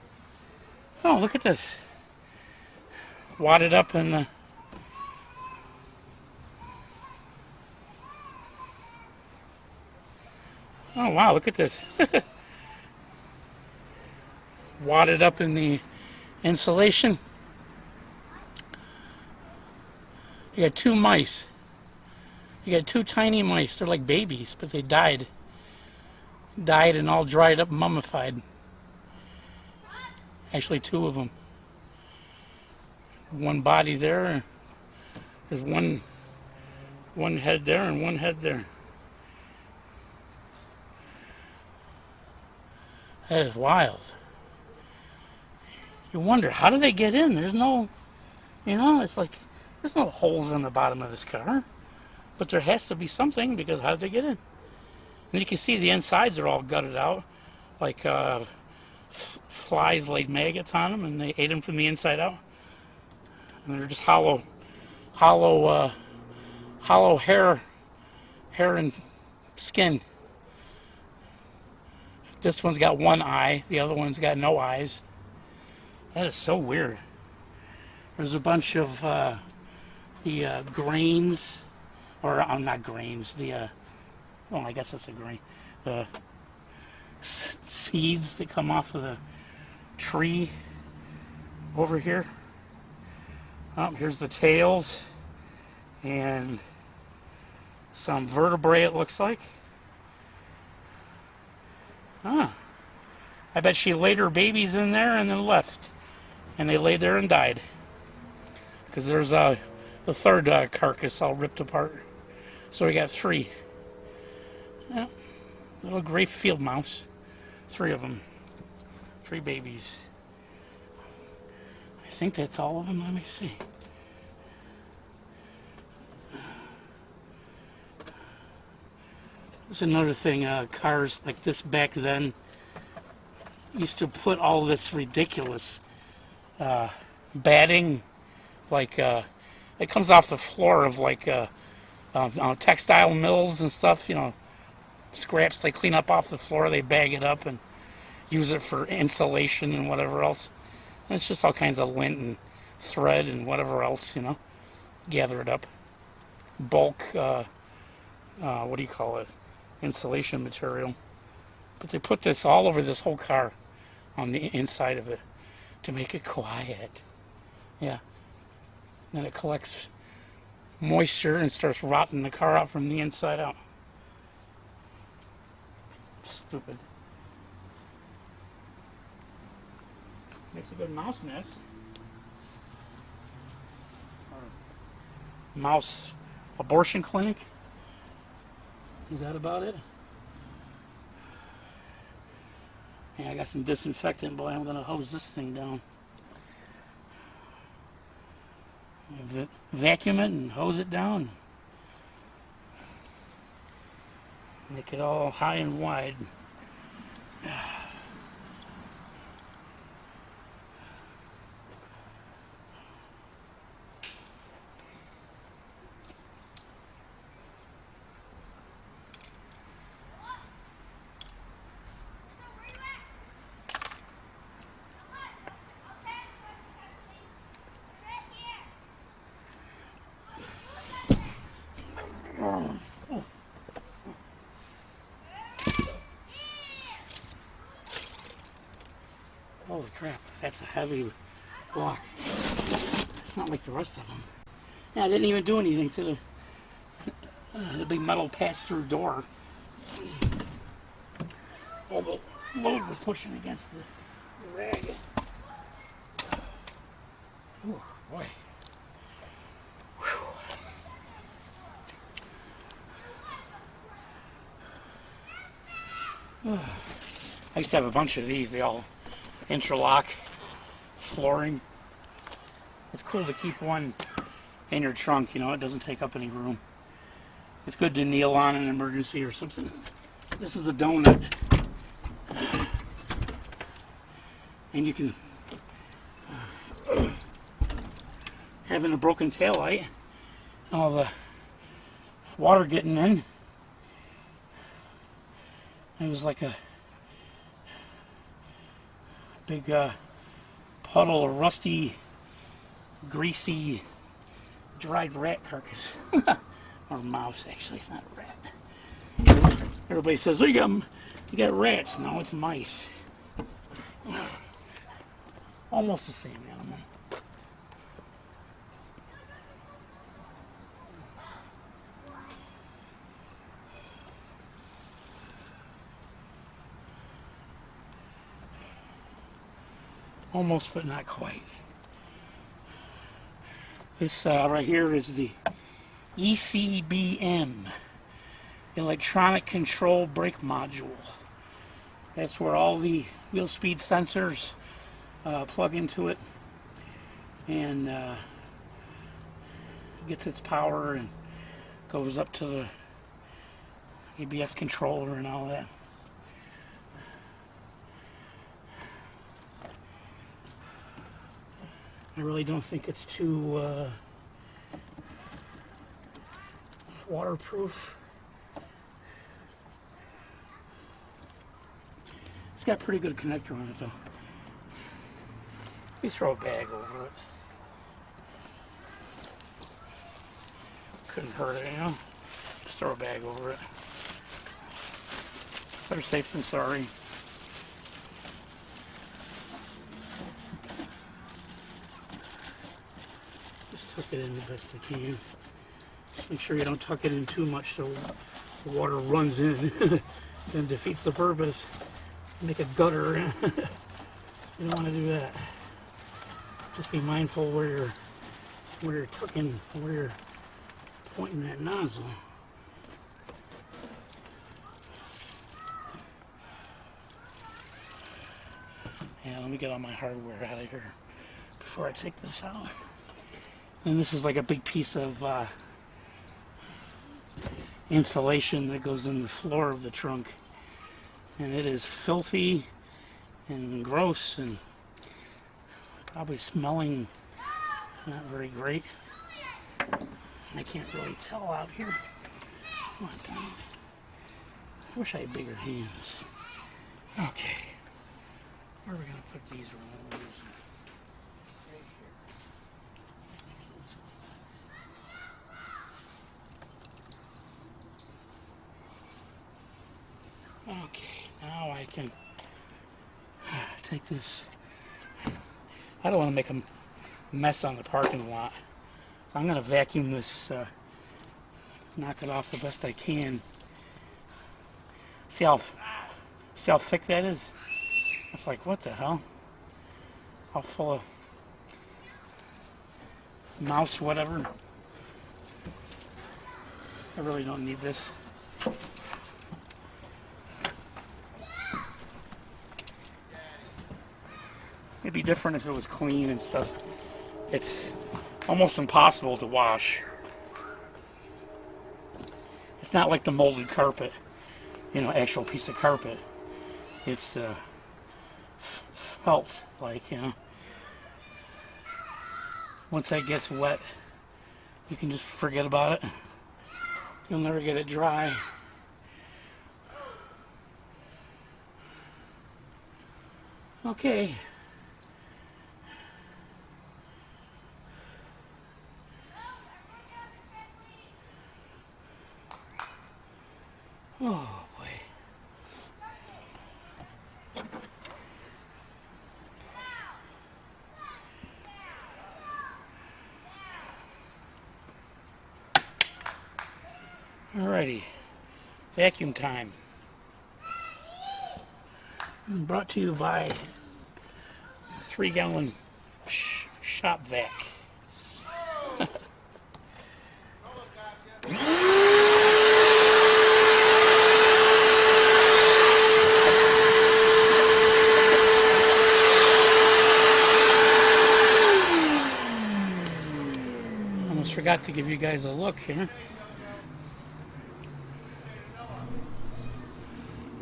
Oh, look at this. Wadded up in the... Oh, wow, look at this. Wadded up in the insulation. You got two mice. You got two tiny mice. They're like babies, but they died. Died and all dried up, mummified. Actually, two of them. One body there. There's one head there and one head there. That is wild. You wonder, how do they get in? There's no, you know, it's like, there's no holes in the bottom of this car. But there has to be something, because how did they get in? And you can see the insides are all gutted out, like flies laid maggots on them, and they ate them from the inside out. And they're just hollow hair and skin. This one's got one eye, the other one's got no eyes. That is so weird. There's a bunch of the grains, or not grains, the well, I guess that's a grain. The seeds that come off of the tree over here. Oh, here's the tails and some vertebrae, it looks like. Ah, I bet she laid her babies in there and then left. and they laid there and died. Because there's the third carcass all ripped apart. So we got 3. Yeah, little gray field mouse. 3 of them. 3 babies. I think that's all of them. Let me see. There's another thing, cars like this back then used to put all this ridiculous batting, like it comes off the floor of like textile mills and stuff, you know, scraps they clean up off the floor, they bag it up and use it for insulation and whatever else. And it's just all kinds of lint and thread and whatever else, you know, gather it up. Bulk, what do you call it? Insulation material. But they put this all over this whole car on the inside of it to make it quiet. Yeah. Then it collects moisture and starts rotting the car out from the inside out. Stupid. Makes a good mouse nest. Or mouse abortion clinic. Is that about it? Yeah, I got some disinfectant, boy. I'm gonna hose this thing down. Vacuum it and hose it down. Make it all high and wide. Holy crap, that's a heavy block. It's not like the rest of them. Yeah, I didn't even do anything to the big metal pass-through door. All the load was pushing against the rag. Oh, boy. I used to have a bunch of these. They all interlock flooring. It's cool to keep one in your trunk, you know, it doesn't take up any room. It's good to kneel on in an emergency or something. This is a donut. And you can, having a broken taillight, all the water getting in. It was like a big puddle of rusty, greasy, dried rat carcass. Or mouse, actually, it's not a rat. Everybody says, oh, you got rats. No, it's mice. Almost the same animal. Almost, but not quite. This right here is the ECBM, Electronic Control Brake Module. That's where all the wheel speed sensors plug into it, and gets its power and goes up to the ABS controller and all that. I really don't think it's too waterproof. It's got a pretty good connector on it though. We throw a bag over it. Couldn't hurt it, you know? Just throw a bag over it. Better safe than sorry. Tuck it in the best I can. Make sure you don't tuck it in too much so the water runs in. Then defeats the purpose. Make a gutter. You don't want to do that. Just be mindful where you're tucking, where you're pointing that nozzle. Yeah, let me get all my hardware out of here before I take this out. And this is like a big piece of insulation that goes in the floor of the trunk. And it is filthy and gross and probably smelling not very great. I can't really tell out here. Come on, Tommy. I wish I had bigger hands. Okay. Where are we going to put these rollers? Right here. Okay, now I can take this. I don't want to make a mess on the parking lot. I'm going to vacuum this, knock it off the best I can. See how thick that is? It's like, what the hell? All full of mouse, whatever. I really don't need this. It'd be different if it was clean and stuff. It's almost impossible to wash. It's not like the molded carpet, you know, actual piece of carpet. It's felt, like, you know. Once that gets wet, you can just forget about it. You'll never get it dry. Okay. Oh boy. Alrighty, vacuum time. Brought to you by 3-gallon shop vac. Almost forgot to give you guys a look here.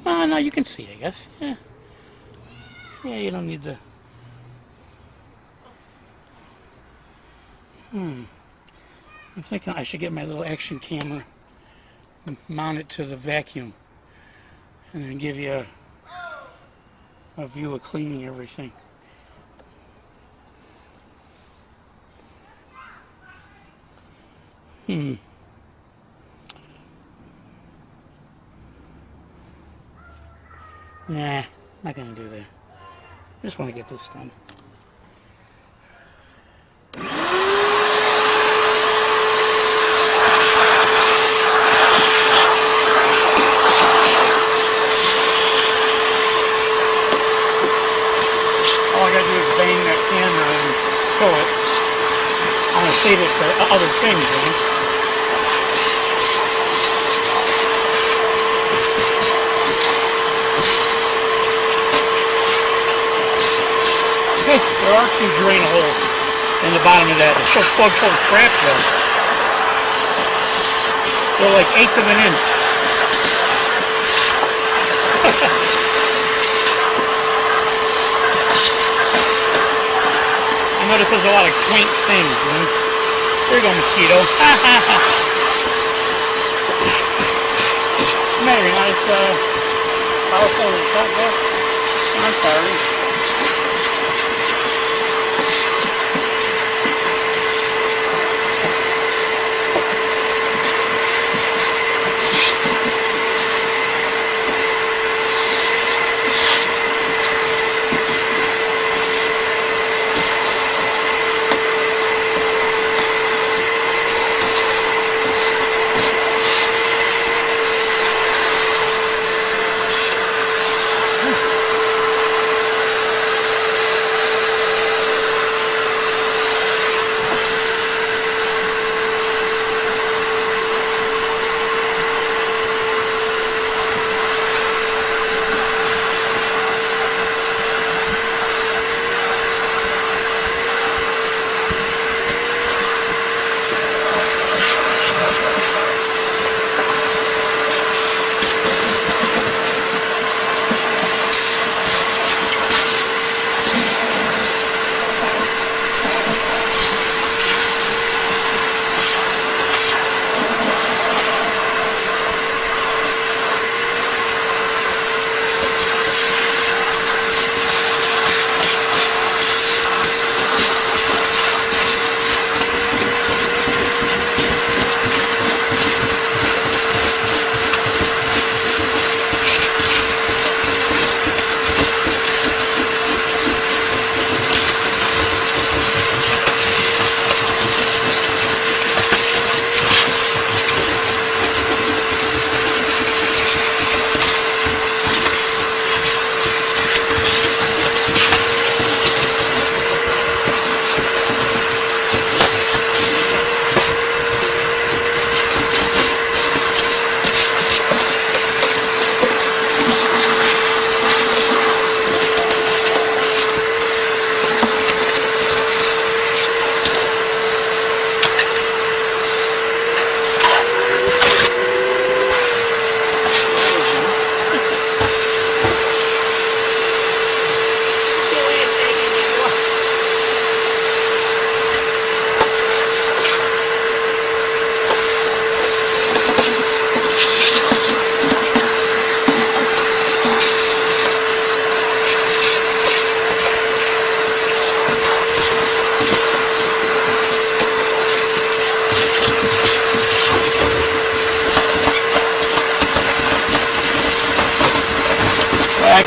No, you can see, I guess. Yeah. Yeah, you don't need the... I'm thinking I should get my little action camera and mount it to the vacuum and then give you a view of cleaning everything. Nah, not gonna do that. Just want to get this done. All I gotta do is bang that camera and pull it. I'm gonna save it for other things, man. There are 2 drain holes in the bottom of that. It's so plugged full of crap though. They're like 1/8 of an inch. I notice there's a lot of quaint things, man. There you go, mosquito. Maybe not as powerful as that. I'm sorry.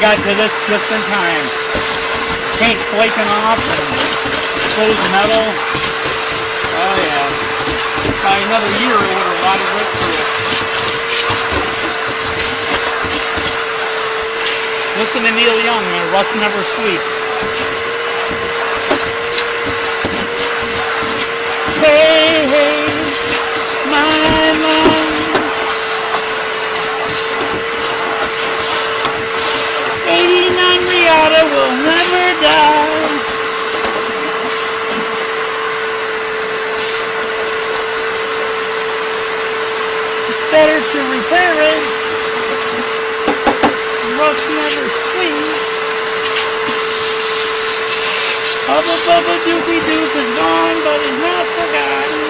got to this just in time. Paint flaking off and exposed metal. Oh yeah. Probably another year would have rotted right through it. Listen to Neil Young, Rust Never Sleeps. Hey, hey, my love. 89 Riata will never die. It's better to repair it. Rust never sleeps. Hubba bubba doopy doop is gone, but it's not forgotten.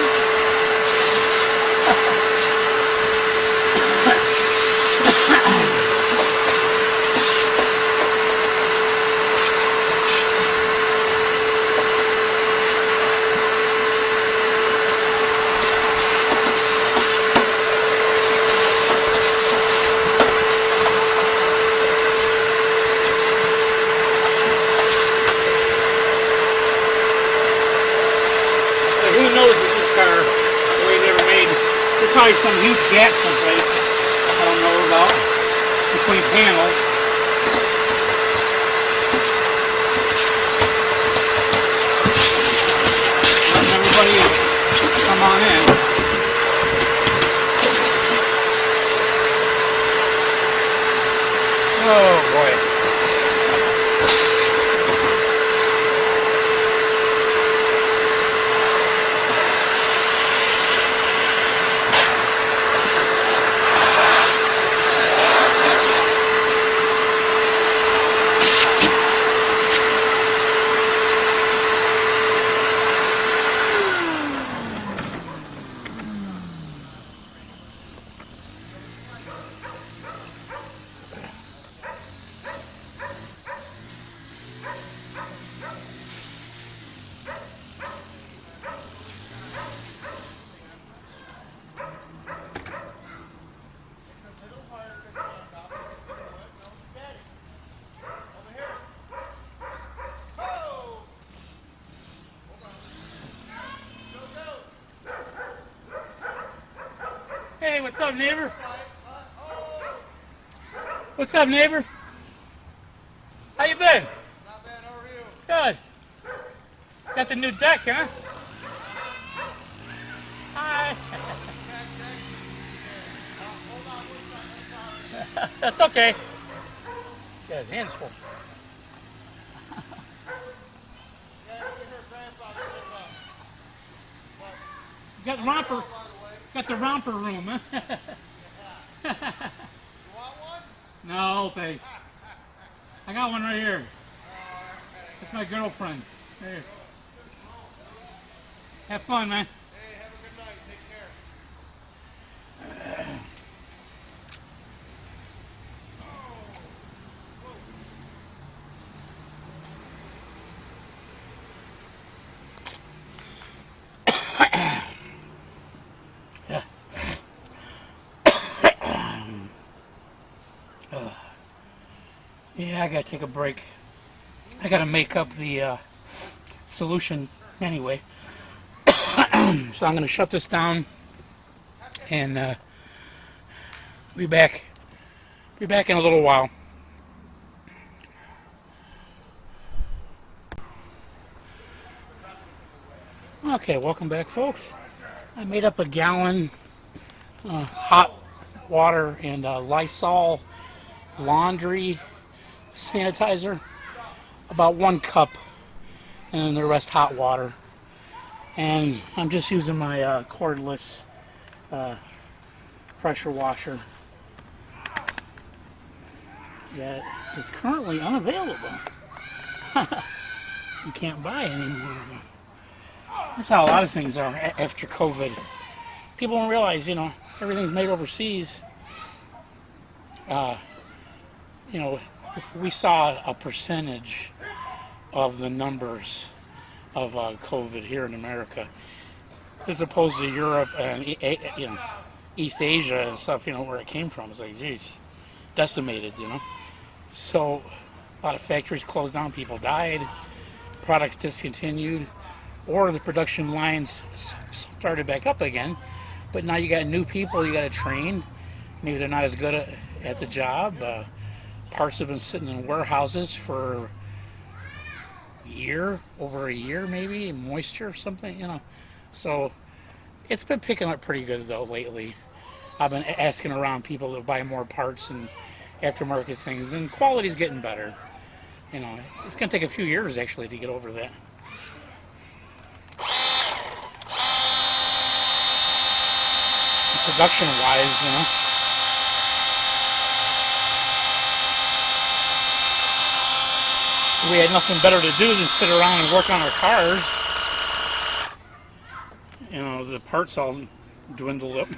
Probably some huge gap someplace I don't know about between panels. Letting everybody come on in. Oh boy. Hey, what's up, neighbor? What's up, neighbor? How you been? Not bad, how are you? Good. Got the new deck, huh? Hi. That's okay. Got his hands full. Got the romper. Got the romper room, huh? You want one? No, thanks. I got one right here. That's my girlfriend. Here. Have fun, man. Hey, have a good night. Take care. Yeah, I gotta take a break. I gotta make up the solution anyway. So I'm gonna shut this down and be back in a little while. Okay, welcome back, folks. I made up a gallon hot water and Lysol laundry sanitizer, about 1 cup, and then the rest hot water. And I'm just using my cordless pressure washer that is currently unavailable. You can't buy any more of them. That's how a lot of things are after COVID. People don't realize, everything's made overseas. We saw a percentage of the numbers of COVID here in America, as opposed to Europe and East Asia and stuff. Where it came from. It's like, geez, decimated. So a lot of factories closed down, people died, products discontinued, or the production lines started back up again. But now you got new people you got to train. Maybe they're not as good at the job. Parts have been sitting in warehouses for a year, over a year maybe, moisture or something, you know. So it's been picking up pretty good though lately. I've been asking around people to buy more parts and aftermarket things, and quality's getting better. You know, it's going to take a few years actually to get over that. Production wise, you know. We had nothing better to do than sit around and work on our cars. You know, the parts all dwindled up.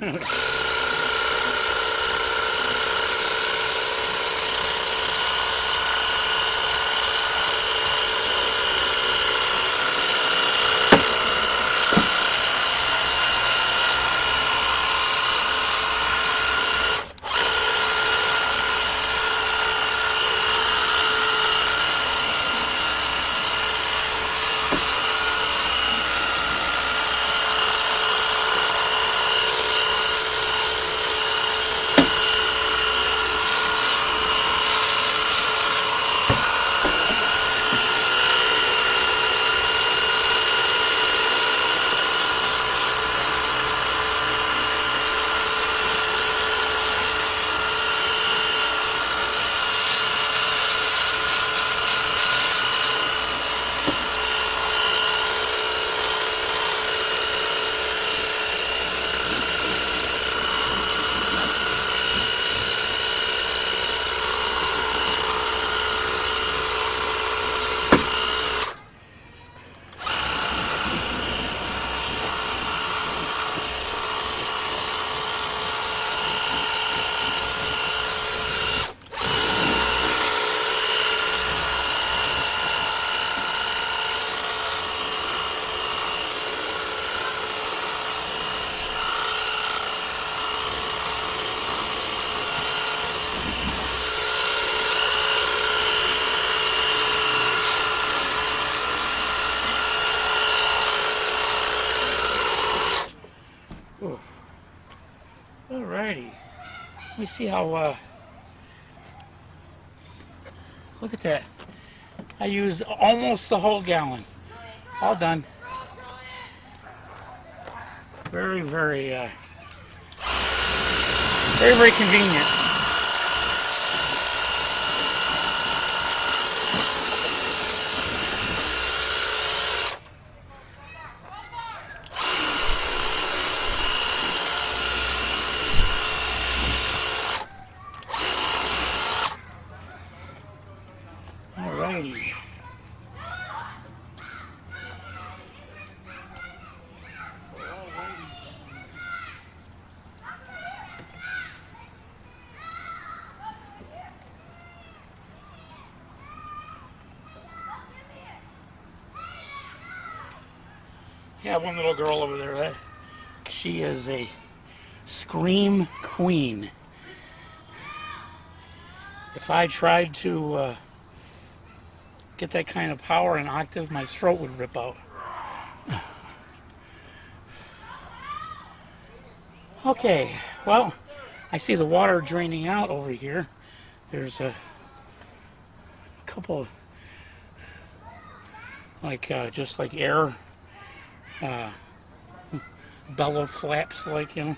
Alrighty. Let me see how, look at that. I used almost the whole gallon. All done. Very, very convenient. Alrighty. Yeah, one little girl over there. She is a scream queen. If I tried to get that kind of power and octave, my throat would rip out. Okay, well, I see the water draining out over here. There's a couple, like just like air bellow flaps, like, you know.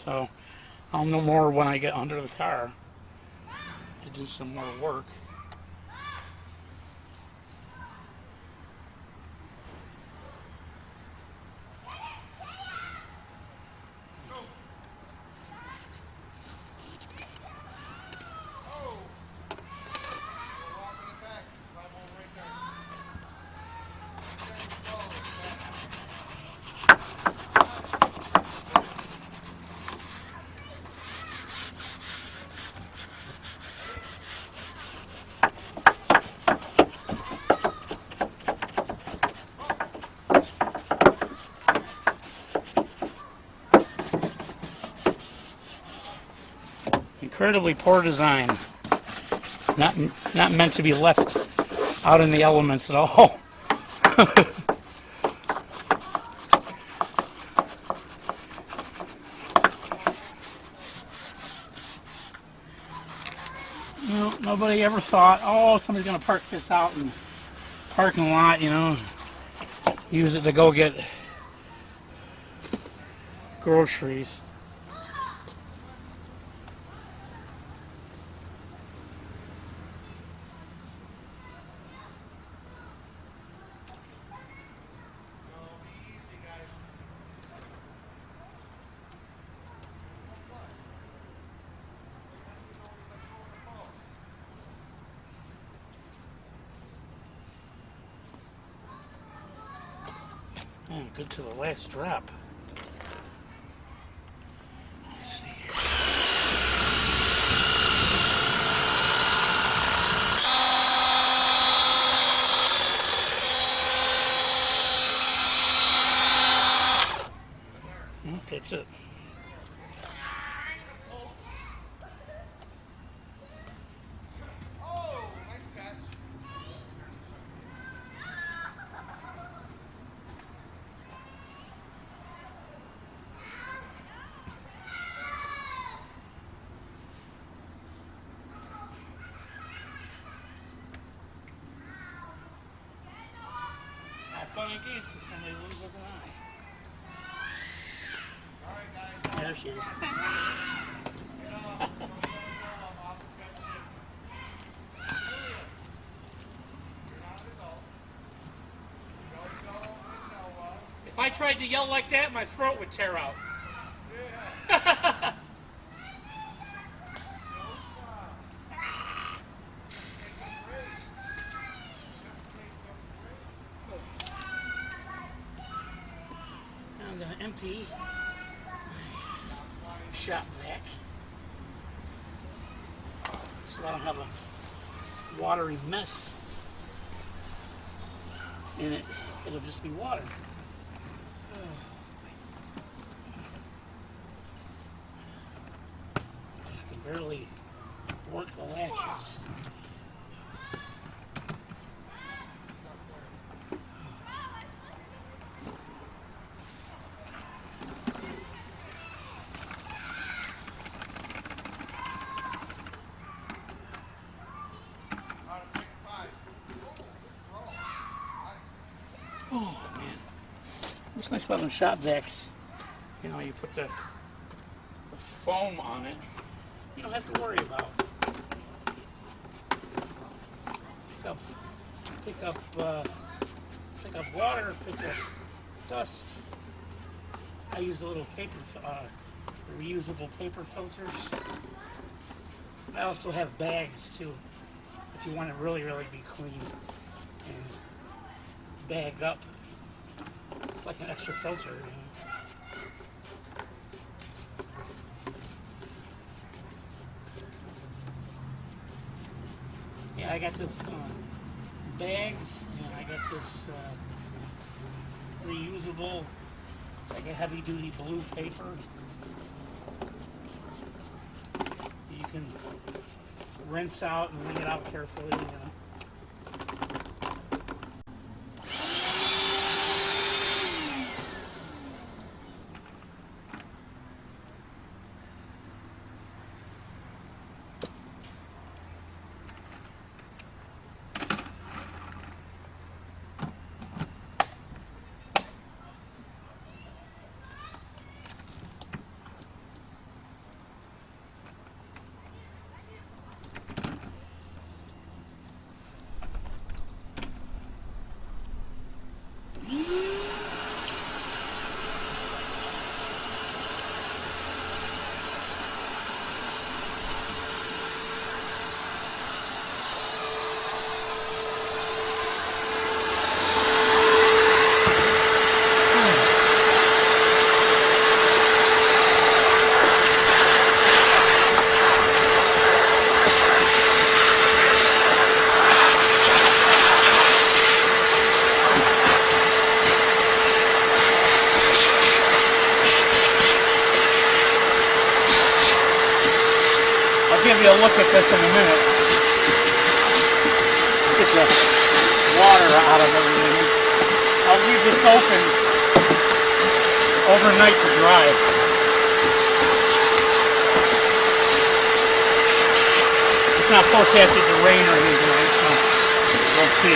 So I'll know more when I get under the car to do some more work. Incredibly poor design. Not meant to be left out in the elements at all. Nobody ever thought, oh, somebody's going to park this out in the parking lot, you know, use it to go get groceries. Easy, guys. Man, good to the last drop. Let's see here. That's it. Oh, nice catch. Have fun and games if somebody loses an eye. All right, guys. There she is. Get off. Go. Off the fence. Julia, you're not an adult. Don't go in Noah. If I tried to yell like that, my throat would tear out. Yeah. I'm going to empty my shop vac so I don't have a watery mess in it. It'll just be water. I can barely work the latches. Oh man, what's nice about them shop vacs, you know, you put the foam on it, you don't have to worry about pick up water, pick up dust. I use a little paper, reusable paper filters. I also have bags too, if you want to really be clean and bag up. It's like an extra filter, you know. Yeah, I got the bags, and I got this reusable, it's like a heavy duty blue paper. You can rinse out and wring it out carefully, you know. give you a look at this in a minute. Get the water out of everything. I'll leave this open overnight to dry. It's not forecasted to rain or anything tonight, so we'll see.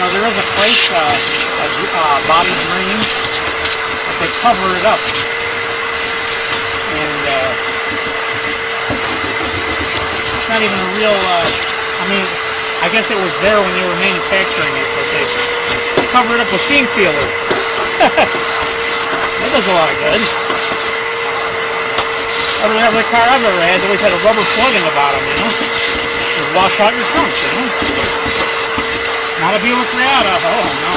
There is a place, Bobby Green, but they cover it up, and it's not even a real, I mean, I guess it was there when they were manufacturing it, but they cover it up with steam sealer. That does a lot of good. Every car I've ever had always had a rubber plug in the bottom, you know, to wash out your trunk, you know. Not a Buick Reatta, oh no.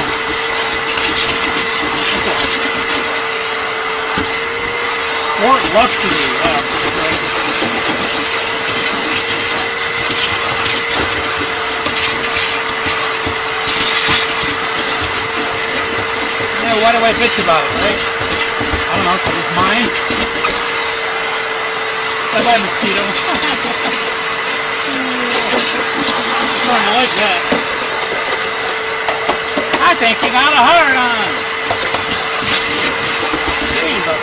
Ford Luxury, yeah, right. Yeah, why do I bitch about it, right? I don't know, because it's mine. Bye-bye, mosquito. Starting to like that. I think you got a hard on. Jesus,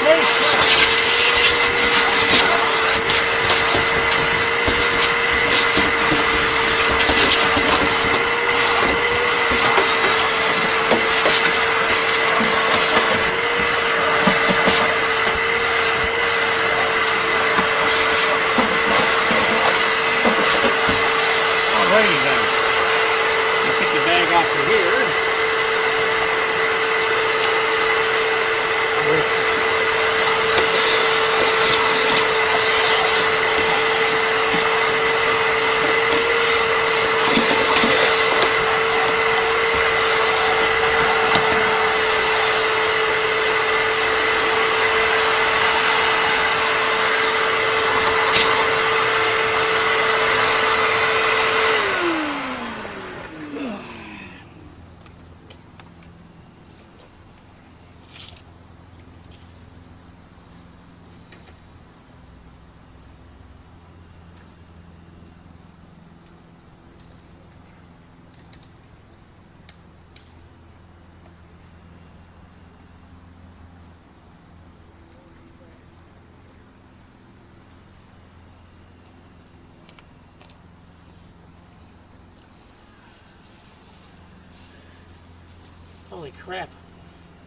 alrighty then. Let's get the bag off of here. Holy crap.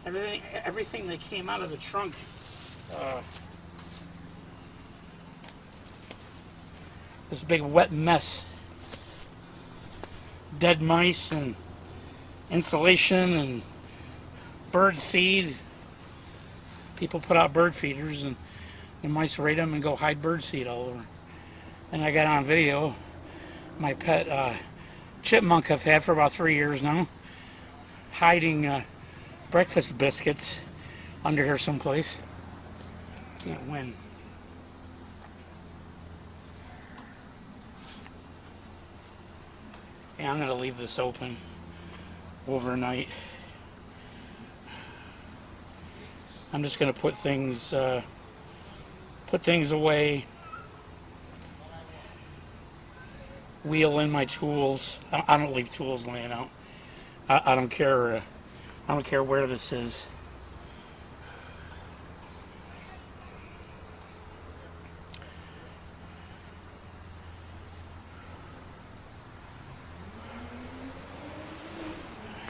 Everything that came out of the trunk. This big wet mess. Dead mice and insulation and bird seed. People put out bird feeders and the mice raid them and go hide bird seed all over. And I got on video my pet chipmunk I've had for about 3 years now, hiding breakfast biscuits under here someplace. Can't win. Yeah, I'm gonna leave this open overnight. I'm just gonna put things away wheel in my tools. I don't leave tools laying out. I don't care. I don't care where this is.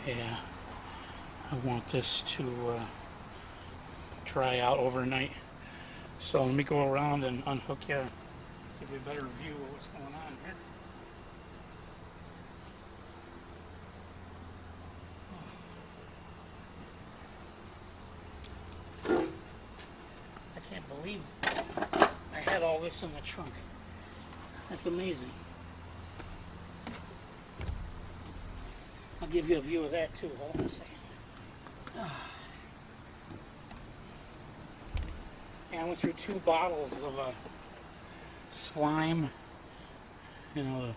Yeah, I want this to dry out overnight. So let me go around and unhook you, give you a better view of what's going on here. I can't believe I had all this in the trunk. That's amazing. I'll give you a view of that too. Hold on a second. Yeah, I went through 2 bottles of slime. You know,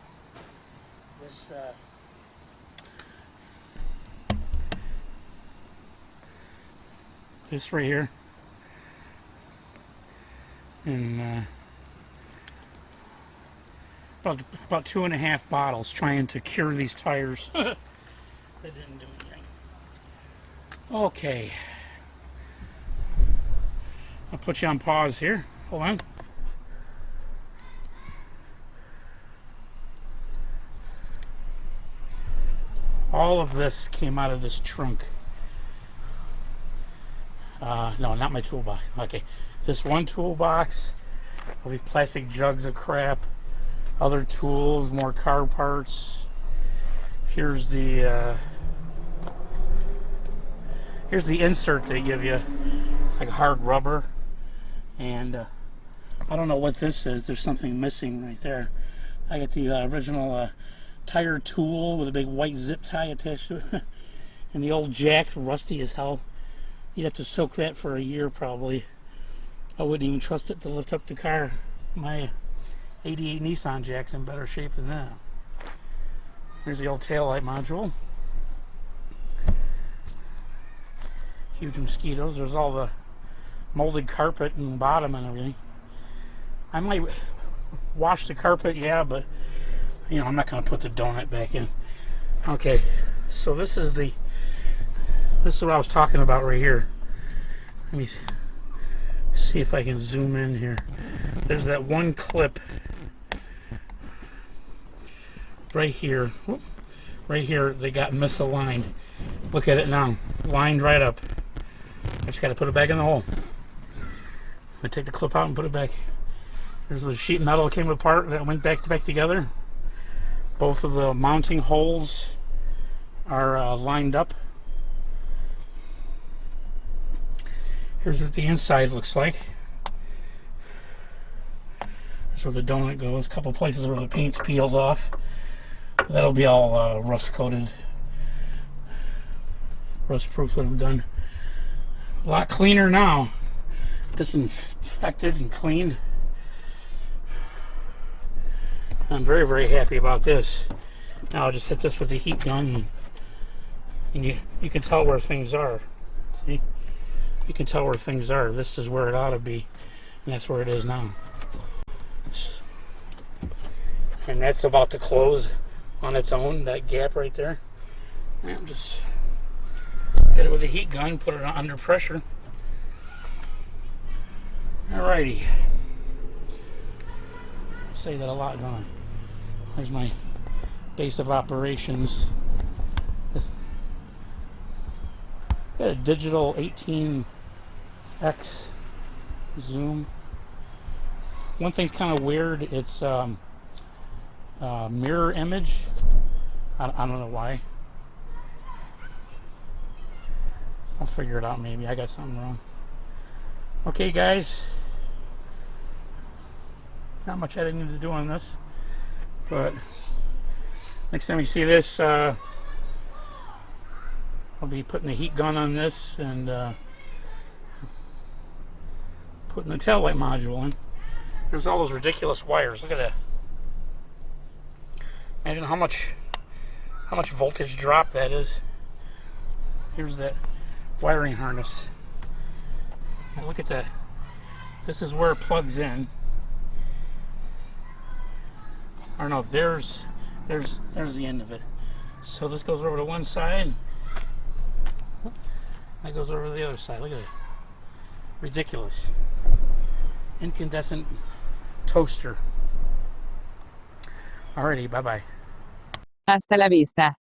this right here, and about 2.5 bottles trying to cure these tires. That didn't do anything. Okay. I'll put you on pause here. Hold on. All of this came out of this trunk. No, not my toolbox. Okay. This one toolbox, all these plastic jugs of crap, other tools, more car parts. Here's the insert they give you. It's like hard rubber, and I don't know what this is. There's something missing right there. I got the original tire tool with a big white zip tie attached to it, and the old jack, rusty as hell. You'd have to soak that for a year probably. I wouldn't even trust it to lift up the car. My 88 Nissan jack's in better shape than that. Here's the old taillight module. Huge mosquitoes. There's all the molded carpet in the bottom and everything. I might wash the carpet, yeah, but you know, I'm not going to put the donut back in. Okay, so this is what I was talking about right here. Let me see if I can zoom in here. There's that one clip right here. Whoop. Right here, they got misaligned. Look at it now, lined right up. I just got to put it back in the hole. I take the clip out and put it back. There's the sheet metal came apart that went back together. Both of the mounting holes are lined up. Here's what the inside looks like. That's where the donut goes. A couple places where the paint's peeled off. That'll be all rust coated, rust proof when I'm done. A lot cleaner now. Disinfected and cleaned. I'm very, very happy about this. Now I'll just hit this with the heat gun, and you can tell where things are. See? You can tell where things are. This is where it ought to be, and that's where it is now. And that's about to close on its own, that gap right there. And just hit it with a heat gun, put it under pressure. Alrighty. I say that a lot, don't I? There's my base of operations. Got a digital 18x zoom. One thing's kind of weird. It's mirror image. I don't know why. I'll figure it out maybe. I got something wrong. Okay, guys. Not much editing to do on this, but next time you see this, I'll be putting the heat gun on this and putting the taillight module in. There's all those ridiculous wires. Look at that. Imagine how much voltage drop that is. Here's that wiring harness. Now look at that. This is where it plugs in. Or no, there's the end of it. So this goes over to one side. That goes over to the other side. Look at it. Ridiculous. Incandescent toaster. Alrighty, bye-bye. Hasta la vista.